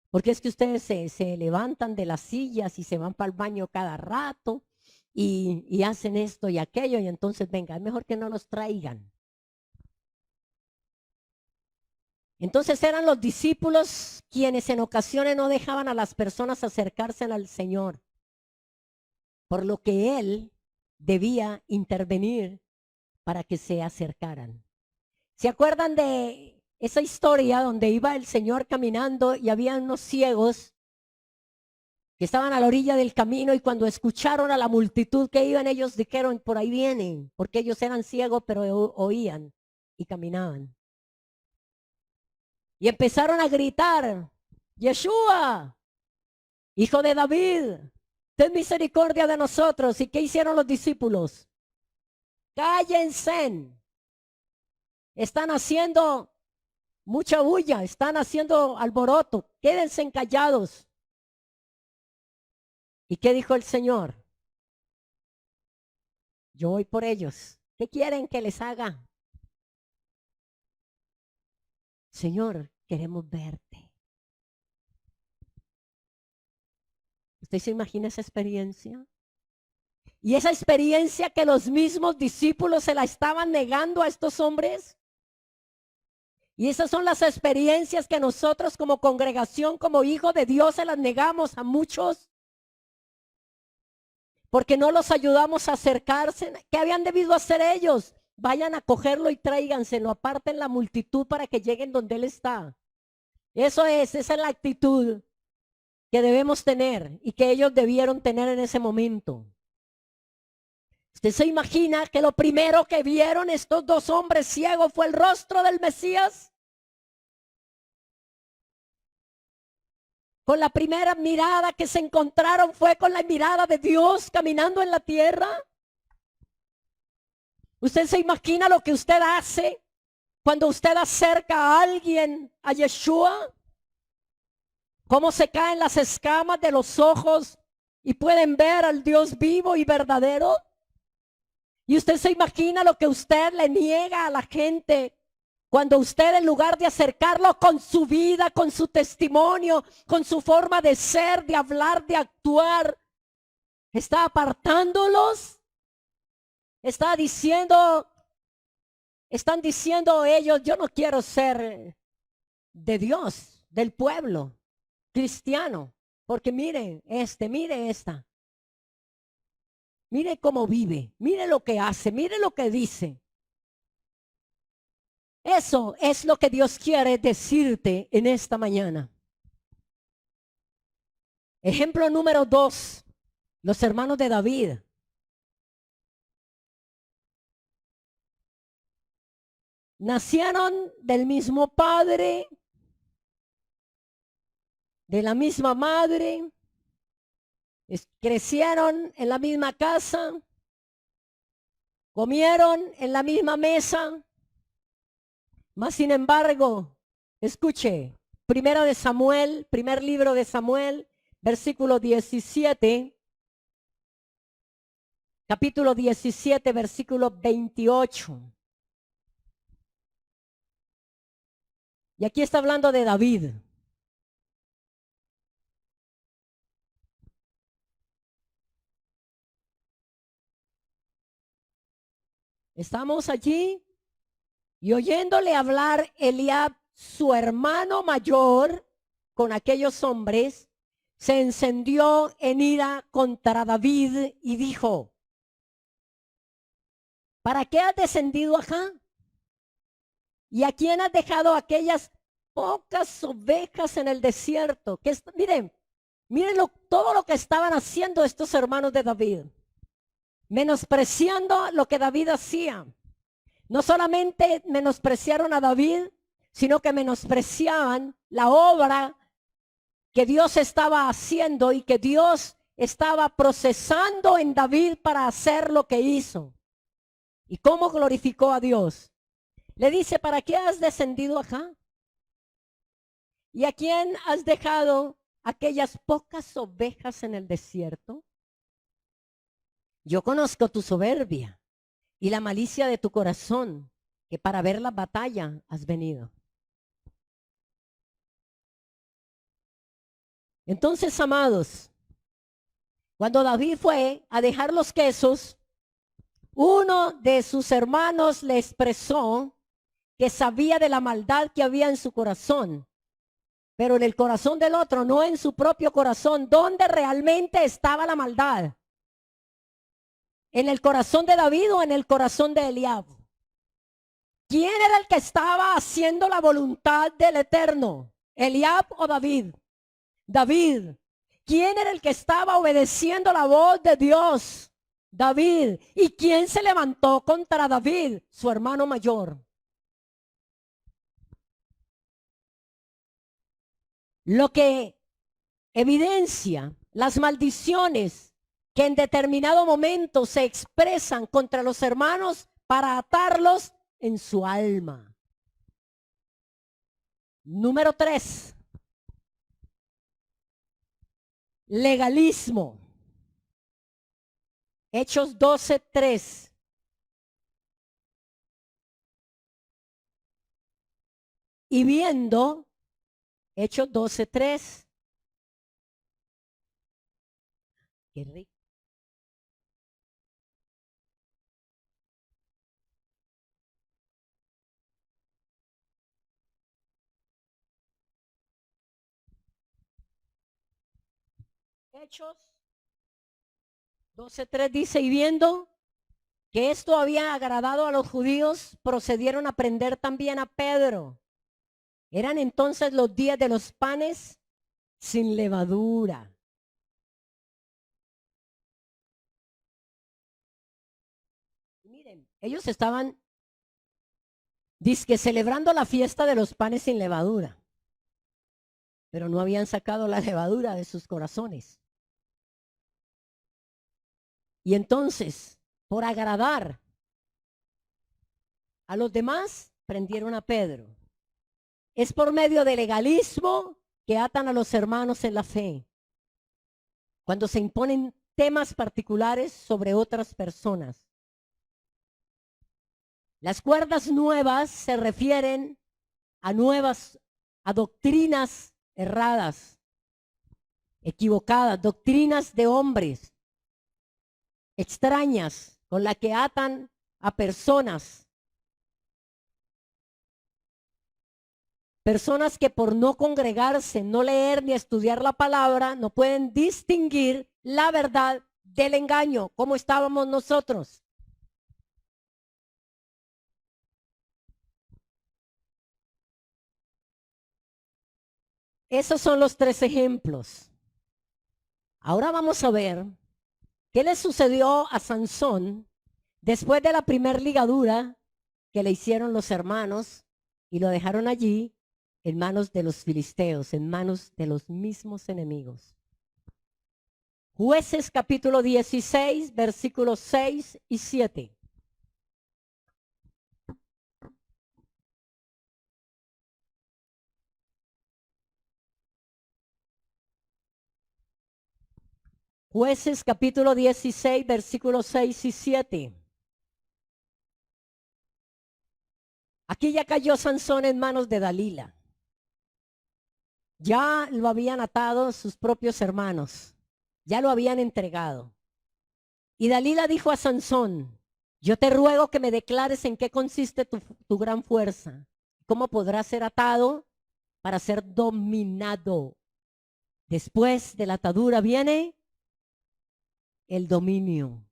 Porque es que ustedes se levantan de las sillas y se van para el baño cada rato y hacen esto y aquello, y entonces venga, es mejor que no los traigan. Entonces eran los discípulos quienes en ocasiones no dejaban a las personas acercarse al Señor, por lo que Él debía intervenir para que se acercaran. ¿Se acuerdan de esa historia donde iba el Señor caminando y había unos ciegos que estaban a la orilla del camino, y cuando escucharon a la multitud que iban, ellos dijeron: por ahí vienen, porque ellos eran ciegos pero oían y caminaban? Y empezaron a gritar: Yeshua, hijo de David, ten misericordia de nosotros. ¿Y qué hicieron los discípulos? Cállense. están haciendo mucha bulla, están haciendo alboroto, quédense callados. ¿Y qué dijo el Señor? Yo voy por ellos. ¿Qué quieren que les haga? Señor, queremos verte. ¿Usted se imagina esa experiencia? Y esa experiencia que los mismos discípulos se la estaban negando a estos hombres. Y esas son las experiencias que nosotros como congregación, como hijos de Dios, se las negamos a muchos. Porque no los ayudamos a acercarse. ¿Qué habían debido hacer ellos? Vayan a cogerlo y tráiganselo, aparten la multitud para que lleguen donde Él está. Esa es la actitud que debemos tener y que ellos debieron tener en ese momento. ¿Usted se imagina que lo primero que vieron estos dos hombres ciegos fue el rostro del Mesías? Con la primera mirada que se encontraron fue con la mirada de Dios caminando en la tierra. ¿Usted se imagina lo que usted hace cuando usted acerca a alguien a Yeshua? ¿Cómo se caen las escamas de los ojos y pueden ver al Dios vivo y verdadero? Y usted se imagina lo que usted le niega a la gente cuando usted, en lugar de acercarlo con su vida, con su testimonio, con su forma de ser, de hablar, de actuar, está apartándolos. Están diciendo ellos, yo no quiero ser de Dios, del pueblo cristiano, porque mire mire esta. Mire cómo vive, mire lo que hace, mire lo que dice. Eso es lo que Dios quiere decirte en esta mañana. Ejemplo número 2, los hermanos de David. Nacieron del mismo padre, de la misma madre, crecieron en la misma casa, comieron en la misma mesa. Mas sin embargo, escuche, primer libro de Samuel, versículo 17, capítulo 17, versículo 28. Y aquí está hablando de David. Estamos allí y oyéndole hablar Eliab, su hermano mayor, con aquellos hombres, se encendió en ira contra David y dijo: ¿para qué has descendido acá? ¿Y a quién has dejado aquellas pocas ovejas en el desierto? Miren todo lo que estaban haciendo estos hermanos de David, menospreciando lo que David hacía. No solamente menospreciaron a David, sino que menospreciaban la obra que Dios estaba haciendo y que Dios estaba procesando en David para hacer lo que hizo. ¿Y cómo glorificó a Dios? Le dice: ¿para qué has descendido acá? ¿Y a quién has dejado aquellas pocas ovejas en el desierto? Yo conozco tu soberbia y la malicia de tu corazón, que para ver la batalla has venido. Entonces, amados, cuando David fue a dejar los quesos, uno de sus hermanos le expresó que sabía de la maldad que había en su corazón, pero en el corazón del otro, no en su propio corazón. ¿Dónde realmente estaba la maldad? ¿En el corazón de David o en el corazón de Eliab? ¿Quién era el que estaba haciendo la voluntad del Eterno? ¿Eliab o David? David. ¿Quién era el que estaba obedeciendo la voz de Dios? David. ¿Y quién se levantó contra David? Su hermano mayor. Lo que evidencia las maldiciones que en determinado momento se expresan contra los hermanos para atarlos en su alma. Número 3. Legalismo. Hechos 12:3. Y viendo, Hechos 12:3. Qué rico. Hechos 12:3 dice, y viendo que esto había agradado a los judíos, procedieron a prender también a Pedro. Eran entonces los días de los panes sin levadura. Miren, ellos estaban dizque celebrando la fiesta de los panes sin levadura, pero no habían sacado la levadura de sus corazones. Y entonces, por agradar a los demás, prendieron a Pedro. Es por medio del legalismo que atan a los hermanos en la fe, cuando se imponen temas particulares sobre otras personas. Las cuerdas nuevas se refieren a doctrinas erradas, equivocadas, doctrinas de hombres extrañas con las que atan a personas que por no congregarse, no leer ni estudiar la palabra, no pueden distinguir la verdad del engaño, como estábamos nosotros. Esos son los 3 ejemplos. Ahora vamos a ver qué le sucedió a Sansón después de la primer ligadura que le hicieron los hermanos y lo dejaron allí en manos de los filisteos, en manos de los mismos enemigos. Jueces capítulo 16, versículos 6 y 7. Jueces capítulo 16, versículos 6 y 7. Aquí ya cayó Sansón en manos de Dalila. Ya lo habían atado sus propios hermanos. Ya lo habían entregado. Y Dalila dijo a Sansón, yo te ruego que me declares en qué consiste tu gran fuerza. ¿Cómo podrás ser atado para ser dominado? Después de la atadura viene el dominio.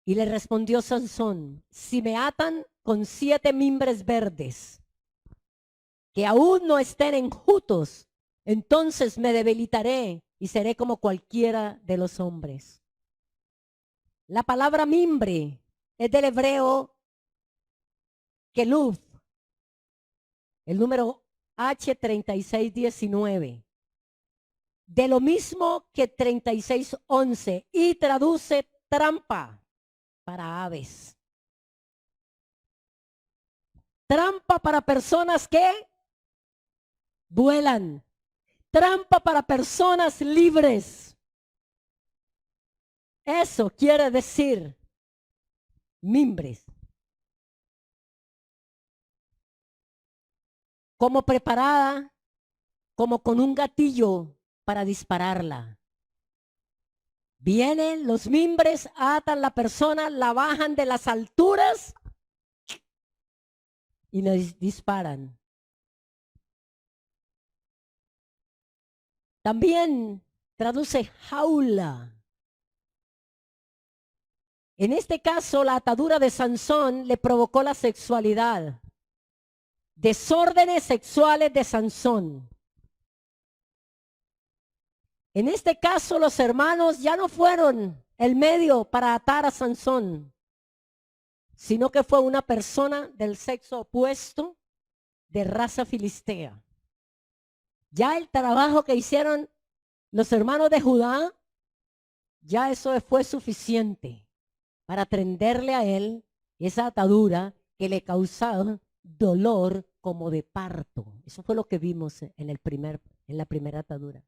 Y le respondió Sansón, si me atan con 7 mimbres verdes, que aún no estén enjutos, entonces me debilitaré y seré como cualquiera de los hombres. La palabra mimbre es del hebreo keluf, el número H3619, de lo mismo que 3611, y traduce trampa para aves. Trampa para personas que vuelan. Trampa para personas libres. Eso quiere decir mimbres. Como preparada, como con un gatillo para dispararla. Vienen los mimbres, atan la persona, la bajan de las alturas y les disparan. También traduce jaula. En este caso, la atadura de Sansón le provocó la sexualidad. Desórdenes sexuales de Sansón. En este caso, los hermanos ya no fueron el medio para atar a Sansón, sino que fue una persona del sexo opuesto, de raza filistea. Ya el trabajo que hicieron los hermanos de Judá, ya eso fue suficiente para tenderle a él esa atadura que le causaba dolor como de parto. Eso fue lo que vimos en la primera atadura.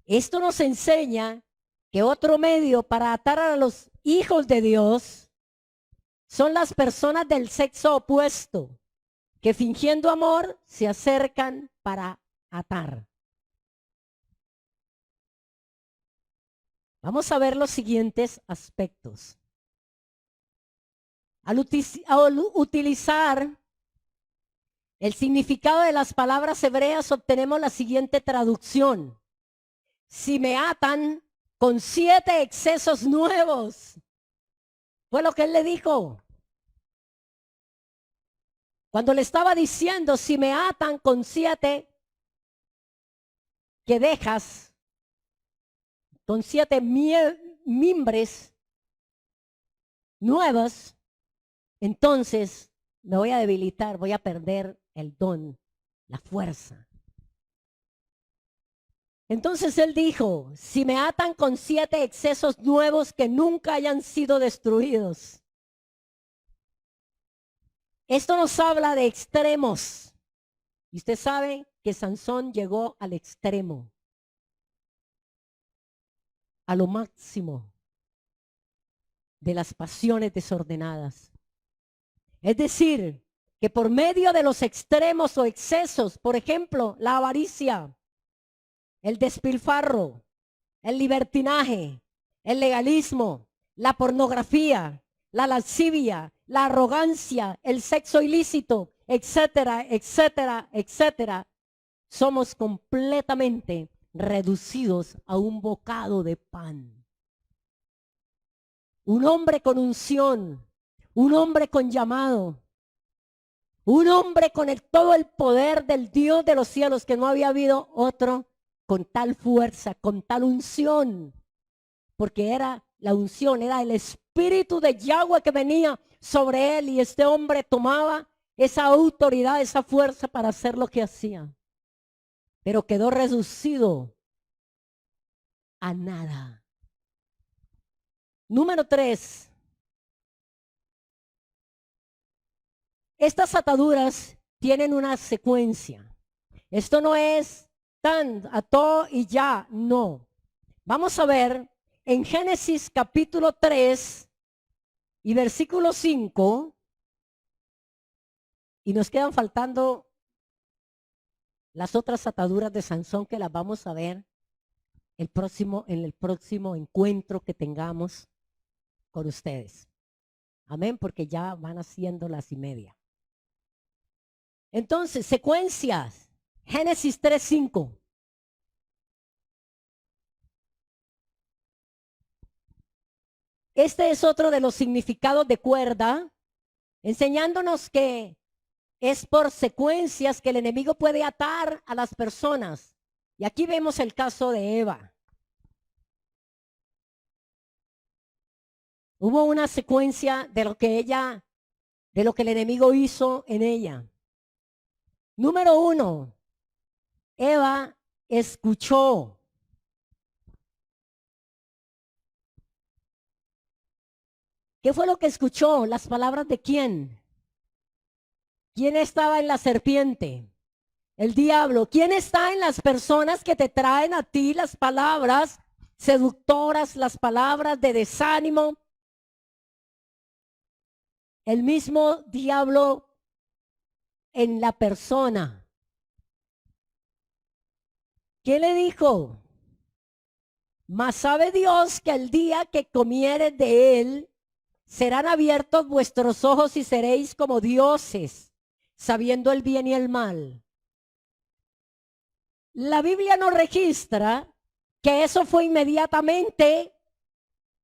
Esto nos enseña que otro medio para atar a los hijos de Dios son las personas del sexo opuesto, que fingiendo amor se acercan para atar. Vamos a ver los siguientes aspectos. Al utilizar el significado de las palabras hebreas obtenemos la siguiente traducción. Si me atan con 7 excesos nuevos. Fue lo que él le dijo. Cuando le estaba diciendo, si me atan con 7 que dejas, con 7 mimbres nuevas, entonces me voy a debilitar, voy a perder el don, la fuerza. Entonces él dijo, si me atan con 7 excesos nuevos que nunca hayan sido destruidos. Esto nos habla de extremos. Y usted sabe que Sansón llegó al extremo, a lo máximo de las pasiones desordenadas. Es decir, que por medio de los extremos o excesos, por ejemplo, la avaricia, el despilfarro, el libertinaje, el legalismo, la pornografía, la lascivia, la arrogancia, el sexo ilícito, etcétera, etcétera, etcétera, somos completamente reducidos a un bocado de pan. Un hombre con unción, un hombre con llamado, un hombre con todo el poder del Dios de los cielos, que no había habido otro con tal fuerza, con tal unción, porque era la unción, era el espíritu de Yahweh que venía sobre él, y este hombre tomaba esa autoridad, esa fuerza para hacer lo que hacía, pero quedó reducido a nada. Número 3. Estas ataduras tienen una secuencia. Esto no es tan ató y ya, no. Vamos a ver en Génesis capítulo 3 y versículo 5, y nos quedan faltando las otras ataduras de Sansón, que las vamos a ver en el próximo encuentro que tengamos con ustedes. Amén, porque ya van haciendo las 1:30. Entonces, secuencias. Génesis 3:5. Este es otro de los significados de cuerda, enseñándonos que es por secuencias que el enemigo puede atar a las personas. Y aquí vemos el caso de Eva. Hubo una secuencia de lo que el enemigo hizo en ella. Número 1, Eva escuchó. ¿Qué fue lo que escuchó? ¿Las palabras de quién? ¿Quién estaba en la serpiente? El diablo. ¿Quién está en las personas que te traen a ti las palabras seductoras, las palabras de desánimo? El mismo diablo en la persona. ¿Qué le dijo? Mas sabe Dios que el día que comieres de él, serán abiertos vuestros ojos y seréis como dioses, sabiendo el bien y el mal. La Biblia no registra que eso fue inmediatamente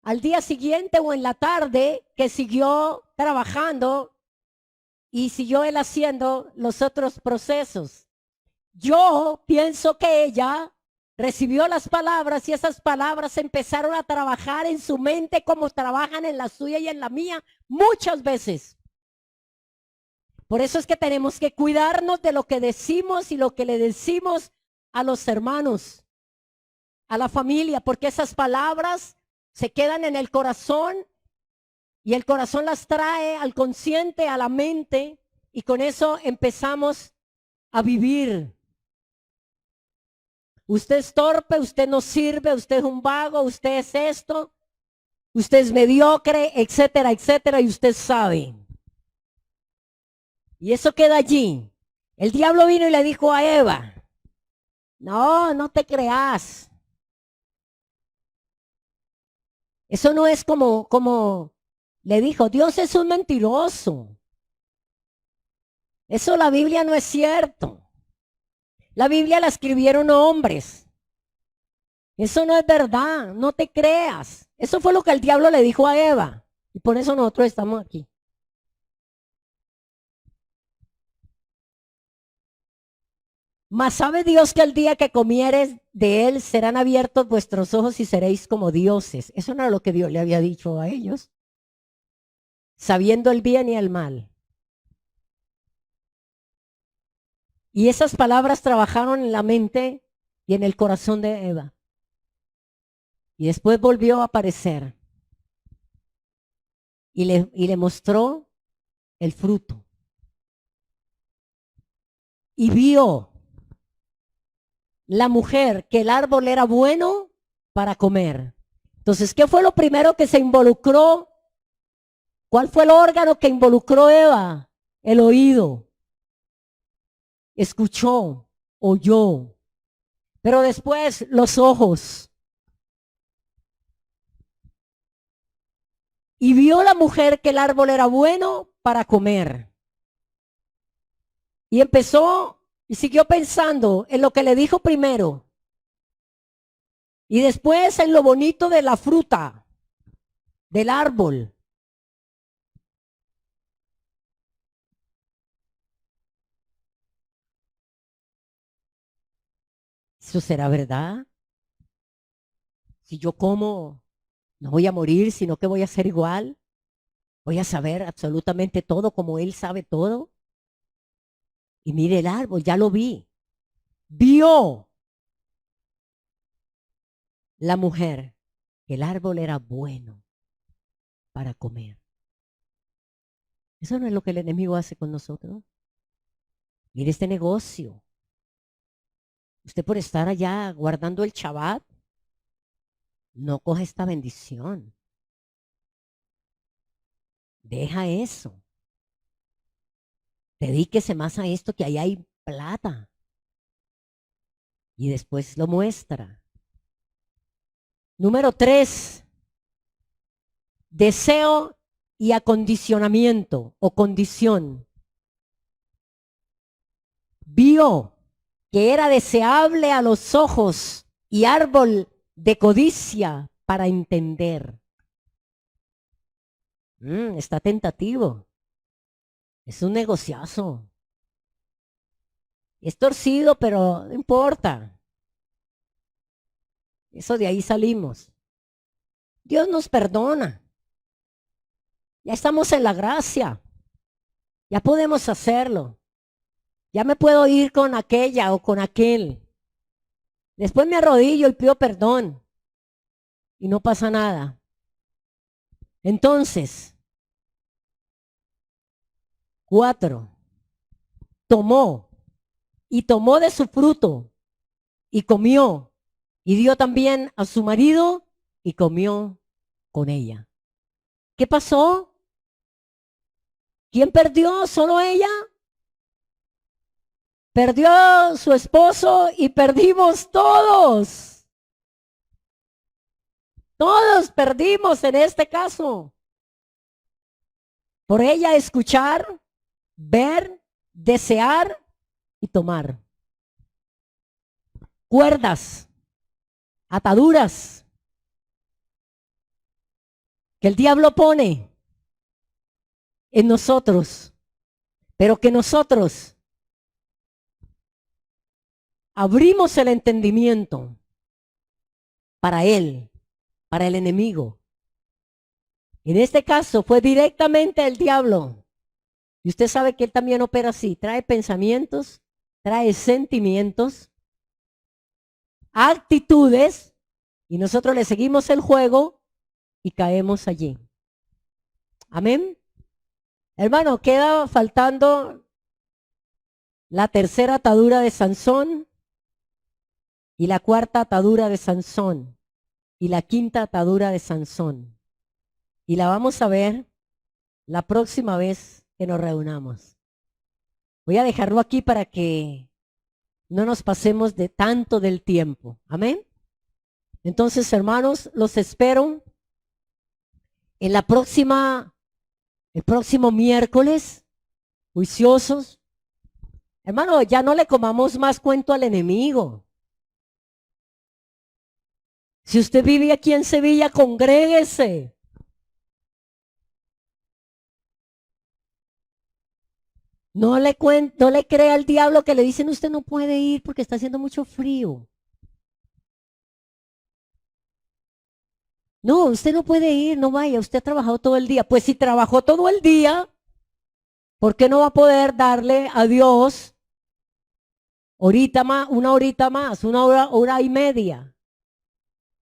al día siguiente o en la tarde, que siguió trabajando y siguió él haciendo los otros procesos. Yo pienso que ella recibió las palabras y esas palabras empezaron a trabajar en su mente como trabajan en la suya y en la mía muchas veces. Por eso es que tenemos que cuidarnos de lo que decimos y lo que le decimos a los hermanos, a la familia, porque esas palabras se quedan en el corazón Y el corazón las trae al consciente, a la mente, y con eso empezamos a vivir. Usted es torpe, usted no sirve, usted es un vago, usted es esto, usted es mediocre, etcétera, etcétera, y usted sabe. Y eso queda allí. El diablo vino y le dijo a Eva, no, no te creas. Eso no es como le dijo, Dios es un mentiroso. Eso la Biblia no es cierto. La Biblia la escribieron hombres. Eso no es verdad, no te creas. Eso fue lo que el diablo le dijo a Eva. Y por eso nosotros estamos aquí. Mas sabe Dios que el día que comieres de él serán abiertos vuestros ojos y seréis como dioses. Eso no era lo que Dios le había dicho a ellos. Sabiendo el bien y el mal. Y esas palabras trabajaron en la mente y en el corazón de Eva. Y después volvió a aparecer. Y le mostró el fruto. Y vio la mujer que el árbol era bueno para comer. Entonces, ¿qué fue lo primero que se involucró? ¿Cuál fue el órgano que involucró Eva? El oído. Escuchó, oyó. Pero después los ojos. Y vio la mujer que el árbol era bueno para comer. Y empezó y siguió pensando en lo que le dijo primero. Y después en lo bonito de la fruta, del árbol. ¿Eso será verdad? Si yo como, no voy a morir, sino que voy a ser igual. Voy a saber absolutamente todo como él sabe todo. Y mire el árbol, ya lo vi. Vio la mujer que el árbol era bueno para comer. Eso no es lo que el enemigo hace con nosotros. Mire este negocio. Usted por estar allá guardando el Shabbat, no coge esta bendición. Deja eso. Dedíquese más a esto que ahí hay plata. Y después lo muestra. Número 3. Deseo y acondicionamiento o condición. Vio que era deseable a los ojos y árbol de codicia para entender. Está tentativo. Es un negociazo. Es torcido, pero no importa. Eso de ahí salimos. Dios nos perdona. Ya estamos en la gracia. Ya podemos hacerlo. Ya me puedo ir con aquella o con aquel. Después me arrodillo y pido perdón. Y no pasa nada. Entonces, 4. Tomó de su fruto y comió. Y dio también a su marido y comió con ella. ¿Qué pasó? ¿Quién perdió? ¿Solo ella? Perdió su esposo y perdimos todos. Todos perdimos en este caso. Por ella escuchar, ver, desear y tomar. Cuerdas, ataduras que el diablo pone en nosotros, pero que nosotros abrimos el entendimiento para él, para el enemigo. En este caso fue directamente el diablo. Y usted sabe que él también opera así, trae pensamientos, trae sentimientos, actitudes, y nosotros le seguimos el juego y caemos allí. Amén. Hermano, queda faltando la tercera atadura de Sansón y la cuarta atadura de Sansón y la quinta atadura de Sansón. Y la vamos a ver la próxima vez que nos reunamos. Voy a dejarlo aquí para que no nos pasemos de tanto del tiempo. Amén. Entonces, hermanos, los espero en el próximo miércoles, juiciosos. Hermano, ya no le comamos más cuento al enemigo. Si usted vive aquí en Sevilla, congréguese. No le crea al diablo que le dicen usted no puede ir porque está haciendo mucho frío. No, usted no puede ir, no vaya, usted ha trabajado todo el día. Pues si trabajó todo el día, ¿por qué no va a poder darle a Dios ahorita más, una hora y media?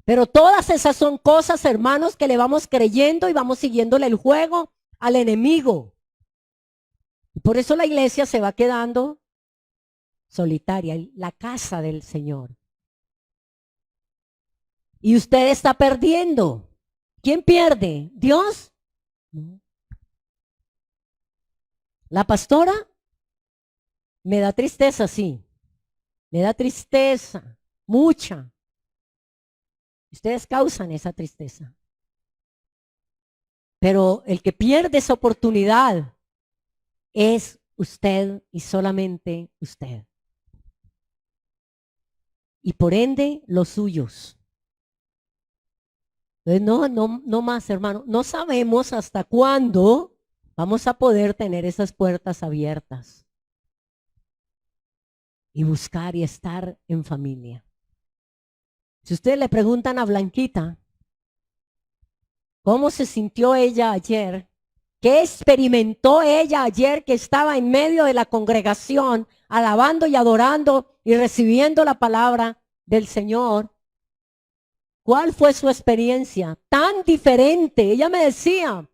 Pero todas esas son cosas, hermanos, que le vamos creyendo y vamos siguiéndole el juego al enemigo. Por eso la iglesia se va quedando solitaria, la casa del Señor. Y usted está perdiendo. ¿Quién pierde? ¿Dios? No. ¿La pastora? Me da tristeza, sí. Me da tristeza, mucha. Ustedes causan esa tristeza. Pero el que pierde esa oportunidad es usted y solamente usted. Y por ende, los suyos. Entonces, no más, hermano. No sabemos hasta cuándo vamos a poder tener esas puertas abiertas y buscar y estar en familia. Si ustedes le preguntan a Blanquita cómo se sintió ella ayer, qué experimentó ella ayer que estaba en medio de la congregación, alabando y adorando y recibiendo la palabra del Señor, ¿cuál fue su experiencia? Tan diferente. Ella me decía,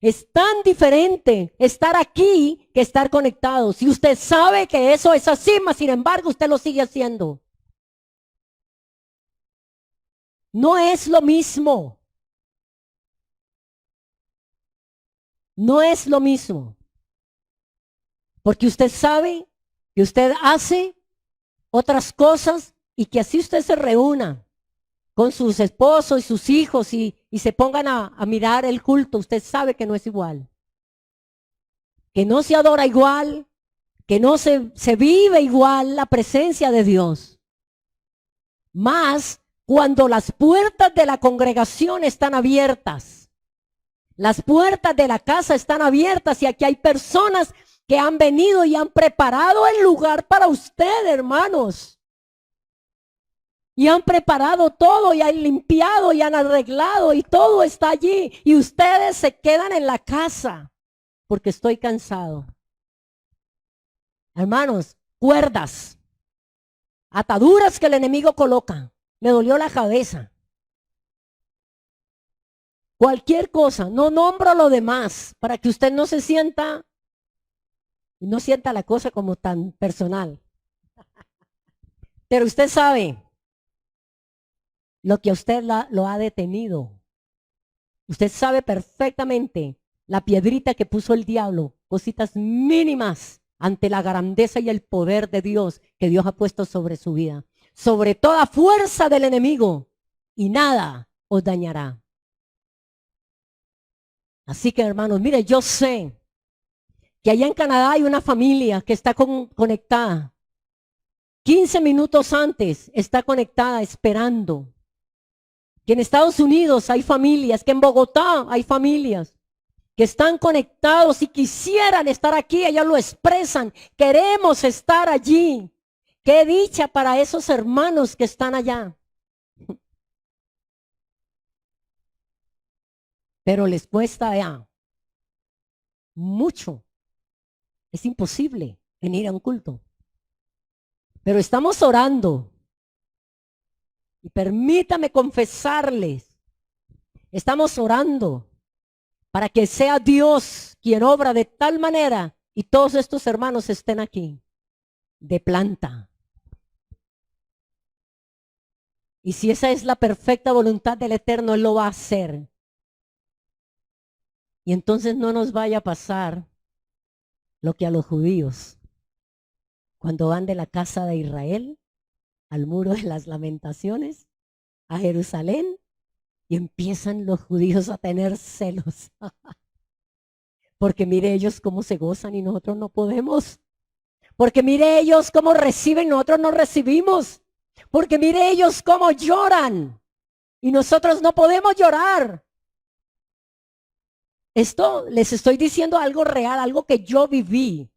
es tan diferente estar aquí que estar conectado. Si usted sabe que eso es así, mas sin embargo usted lo sigue haciendo. No es lo mismo. No es lo mismo. Porque usted sabe que usted hace otras cosas y que así usted se reúna con sus esposos y sus hijos y se pongan a mirar el culto. Usted sabe que no es igual. Que no se adora igual, que no se vive igual la presencia de Dios. Más cuando las puertas de la congregación están abiertas. Las puertas de la casa están abiertas y aquí hay personas que han venido y han preparado el lugar para usted, hermanos. Y han preparado todo y han limpiado y han arreglado y todo está allí. Y ustedes se quedan en la casa porque estoy cansado. Hermanos, cuerdas, ataduras que el enemigo coloca. Me dolió la cabeza. Cualquier cosa, no nombro lo demás para que usted no se sienta y no sienta la cosa como tan personal. Pero usted sabe lo que a usted lo ha detenido. Usted sabe perfectamente la piedrita que puso el diablo, cositas mínimas ante la grandeza y el poder de Dios que Dios ha puesto sobre su vida, sobre toda fuerza del enemigo, y nada os dañará. Así que, hermanos, mire, yo sé que allá en Canadá hay una familia que está conectada. 15 minutos antes está conectada esperando. Que en Estados Unidos hay familias, que en Bogotá hay familias que están conectados y quisieran estar aquí, ellos lo expresan, queremos estar allí. Qué dicha para esos hermanos que están allá. Pero les cuesta ya mucho. Es imposible venir a un culto. Pero estamos orando. Y permítame confesarles, estamos orando para que sea Dios quien obra de tal manera y todos estos hermanos estén aquí, de planta. Y si esa es la perfecta voluntad del Eterno, Él lo va a hacer. Y entonces no nos vaya a pasar lo que a los judíos, cuando van de la casa de Israel al muro de las lamentaciones, a Jerusalén, y empiezan los judíos a tener celos. Porque mire ellos cómo se gozan y nosotros no podemos. Porque mire ellos cómo reciben y nosotros no recibimos. Porque mire ellos cómo lloran y nosotros no podemos llorar. Esto les estoy diciendo algo real, algo que yo viví.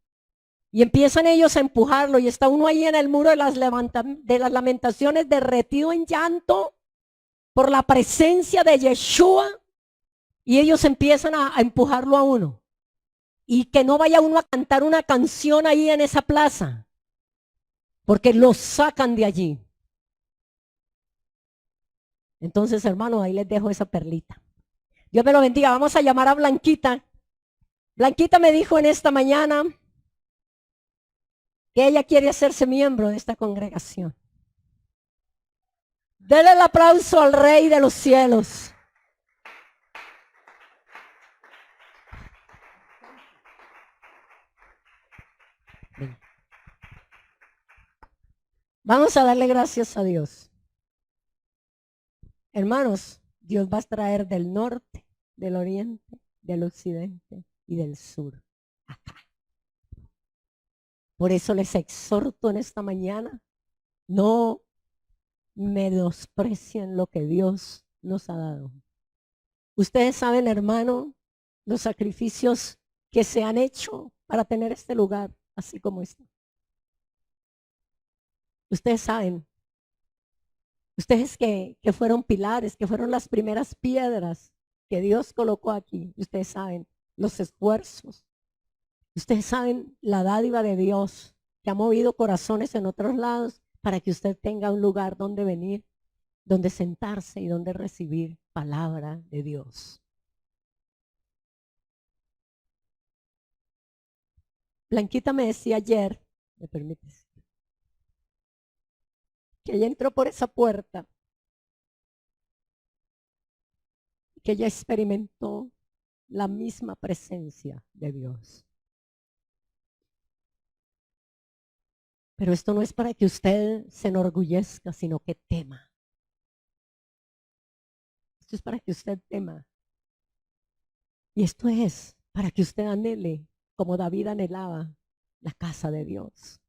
Y empiezan ellos a empujarlo y está uno ahí en el muro de las lamentaciones derretido en llanto por la presencia de Yeshua. Y ellos empiezan a empujarlo a uno. Y que no vaya uno a cantar una canción ahí en esa plaza, porque los sacan de allí. Entonces, hermano, ahí les dejo esa perlita. Dios me lo bendiga. Vamos a llamar a Blanquita. Blanquita me dijo en esta mañana que ella quiere hacerse miembro de esta congregación. Denle el aplauso al Rey de los cielos. Vamos a darle gracias a Dios. Hermanos, Dios va a traer del norte, del oriente, del occidente y del sur acá. Por eso les exhorto en esta mañana, no menosprecien lo que Dios nos ha dado. Ustedes saben, hermano, los sacrificios que se han hecho para tener este lugar así como está. Ustedes saben, ustedes que fueron pilares, que fueron las primeras piedras que Dios colocó aquí. Ustedes saben los esfuerzos. Ustedes saben la dádiva de Dios que ha movido corazones en otros lados para que usted tenga un lugar donde venir, donde sentarse y donde recibir palabra de Dios. Blanquita me decía ayer, ¿me permites? Que ella entró por esa puerta, que ella experimentó la misma presencia de Dios. Pero esto no es para que usted se enorgullezca, sino que tema. Esto es para que usted tema. Y esto es para que usted anhele, como David anhelaba, la casa de Dios.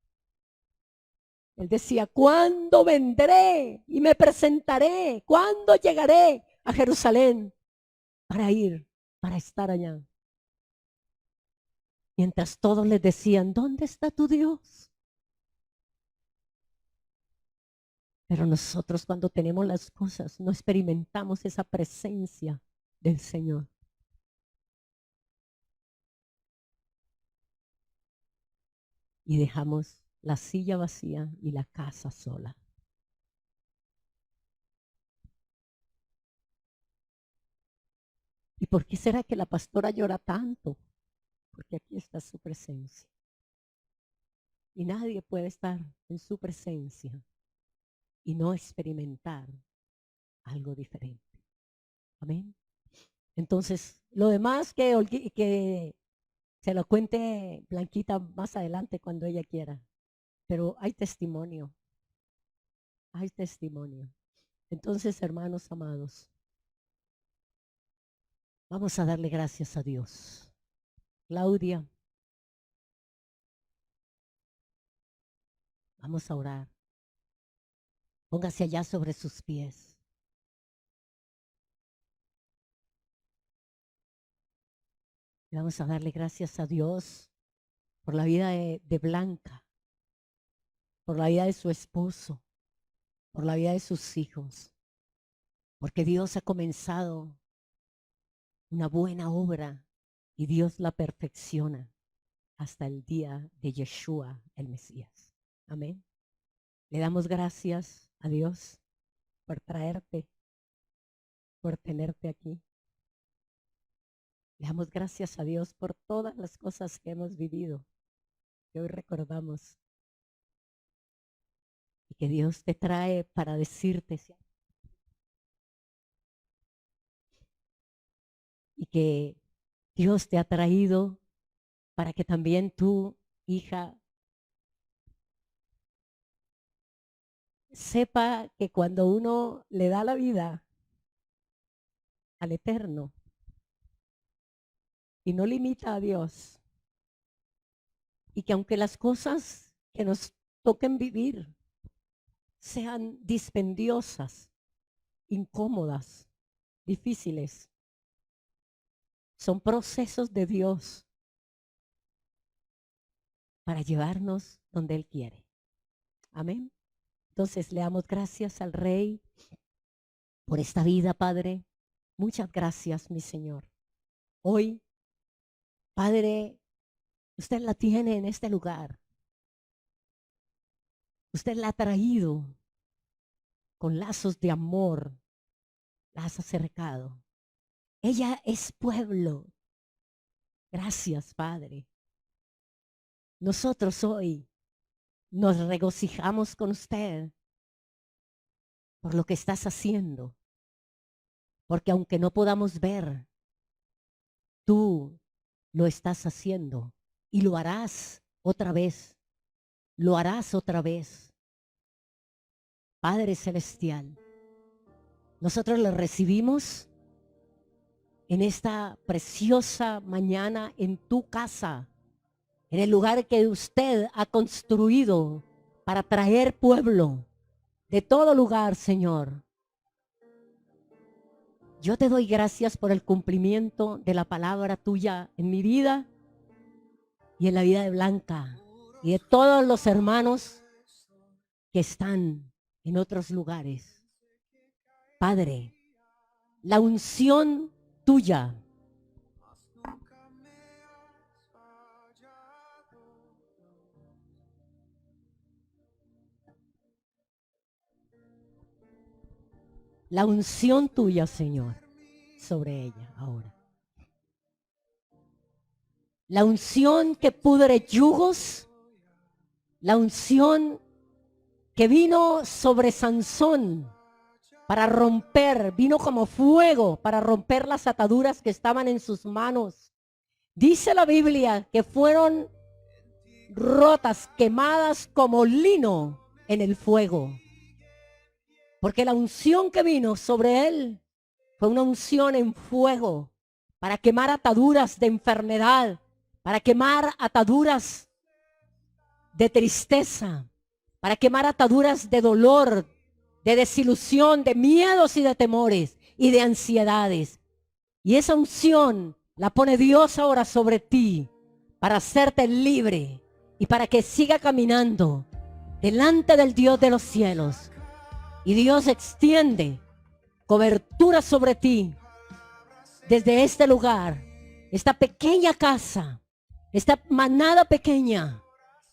Él decía, ¿cuándo vendré y me presentaré? ¿Cuándo llegaré a Jerusalén para ir, para estar allá? Mientras todos les decían, ¿dónde está tu Dios? Pero nosotros cuando tenemos las cosas no experimentamos esa presencia del Señor. Y dejamos la silla vacía y la casa sola. ¿Y por qué será que la pastora llora tanto? Porque aquí está su presencia. Y nadie puede estar en su presencia y no experimentar algo diferente. Amén. Entonces, lo demás que se lo cuente Blanquita más adelante cuando ella quiera. Pero hay testimonio. Hay testimonio. Entonces, hermanos amados, vamos a darle gracias a Dios. Claudia, vamos a orar. Póngase allá sobre sus pies. Y vamos a darle gracias a Dios por la vida de Blanca, por la vida de su esposo, por la vida de sus hijos, porque Dios ha comenzado una buena obra y Dios la perfecciona hasta el día de Yeshua, el Mesías. Amén. Le damos gracias a Dios por traerte, por tenerte aquí. Le damos gracias a Dios por todas las cosas que hemos vivido, que hoy recordamos. Y que Dios te trae para decirte. Y que Dios te ha traído para que también tú, hija, sepa que cuando uno le da la vida al Eterno y no limita a Dios, y que aunque las cosas que nos toquen vivir sean dispendiosas, incómodas, difíciles, son procesos de Dios para llevarnos donde Él quiere. Amén. Entonces le damos gracias al Rey por esta vida, Padre. Muchas gracias, mi Señor. Hoy, Padre, usted la tiene en este lugar. Usted la ha traído con lazos de amor. La has acercado. Ella es pueblo. Gracias, Padre. Nosotros hoy nos regocijamos con usted por lo que estás haciendo. Porque aunque no podamos ver, tú lo estás haciendo y lo harás otra vez. Lo harás otra vez. Padre Celestial, nosotros le recibimos en esta preciosa mañana en tu casa, en el lugar que usted ha construido para traer pueblo de todo lugar, Señor. Yo te doy gracias por el cumplimiento de la palabra tuya en mi vida y en la vida de Blanca y de todos los hermanos que están en otros lugares. Padre, la unción tuya la unción tuya, Señor, sobre ella ahora. La unción que pudre yugos, la unción que vino sobre Sansón para romper, vino como fuego para romper las ataduras que estaban en sus manos. Dice la Biblia que fueron rotas, quemadas como lino en el fuego. Porque la unción que vino sobre él fue una unción en fuego para quemar ataduras de enfermedad, para quemar ataduras de tristeza, para quemar ataduras de dolor, de desilusión, de miedos y de temores y de ansiedades. Y esa unción la pone Dios ahora sobre ti para hacerte libre y para que siga caminando delante del Dios de los cielos. Y Dios extiende cobertura sobre ti desde este lugar, esta pequeña casa, esta manada pequeña.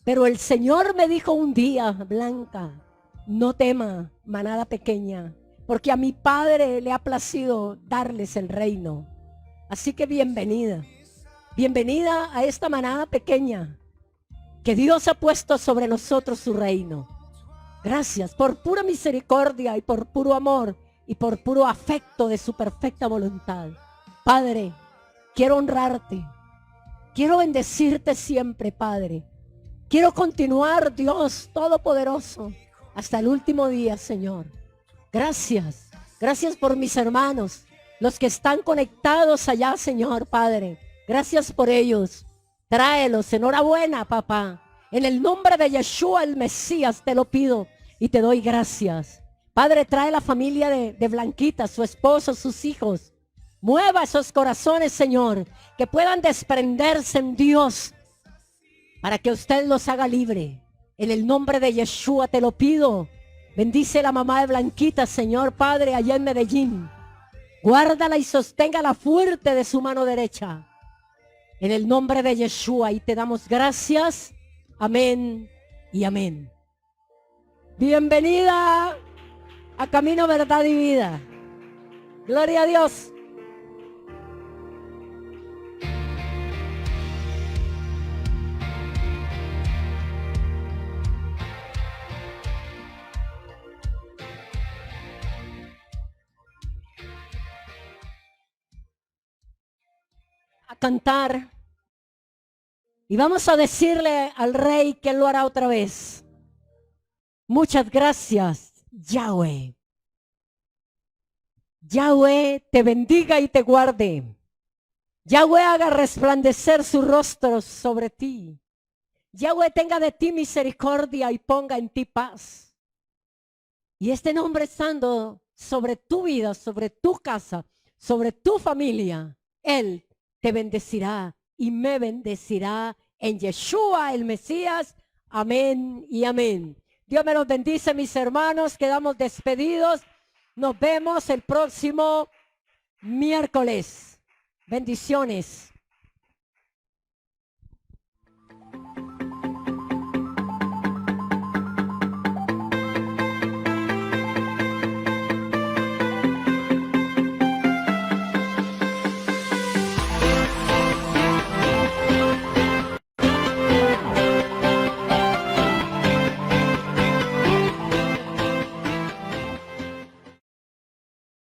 Pero el Señor me dijo un día, Blanca, no tema, manada pequeña, porque a mi Padre le ha placido darles el reino. Así que bienvenida, bienvenida a esta manada pequeña que Dios ha puesto sobre nosotros su reino. Gracias por pura misericordia y por puro amor y por puro afecto de su perfecta voluntad. Padre, quiero honrarte, quiero bendecirte siempre, Padre. Quiero continuar, Dios Todopoderoso, hasta el último día, Señor. Gracias, gracias por mis hermanos, los que están conectados allá, Señor, Padre. Gracias por ellos. Tráelos, enhorabuena, papá. En el nombre de Yeshua, el Mesías, te lo pido y te doy gracias. Padre, trae la familia de Blanquita, su esposo, sus hijos. Mueva esos corazones, Señor, que puedan desprenderse en Dios para que usted los haga libre. En el nombre de Yeshua te lo pido. Bendice la mamá de Blanquita, Señor Padre, allá en Medellín. Guárdala y sosténgala fuerte de su mano derecha. En el nombre de Yeshua, y te damos gracias. Amén y amén. Bienvenida a Camino, Verdad y Vida. Gloria a Dios. cantar y vamos a decirle al Rey que Él lo hará otra vez. Muchas gracias, Yahweh. Yahweh te bendiga y te guarde. Yahweh haga resplandecer su rostro sobre ti. Yahweh tenga de ti misericordia y ponga en ti paz. Y este nombre estando sobre tu vida, sobre tu casa, sobre tu familia, Él te bendecirá y me bendecirá en Yeshua el Mesías. Amén y amén. Dios me los bendice, mis hermanos. Quedamos despedidos. Nos vemos el próximo miércoles. Bendiciones.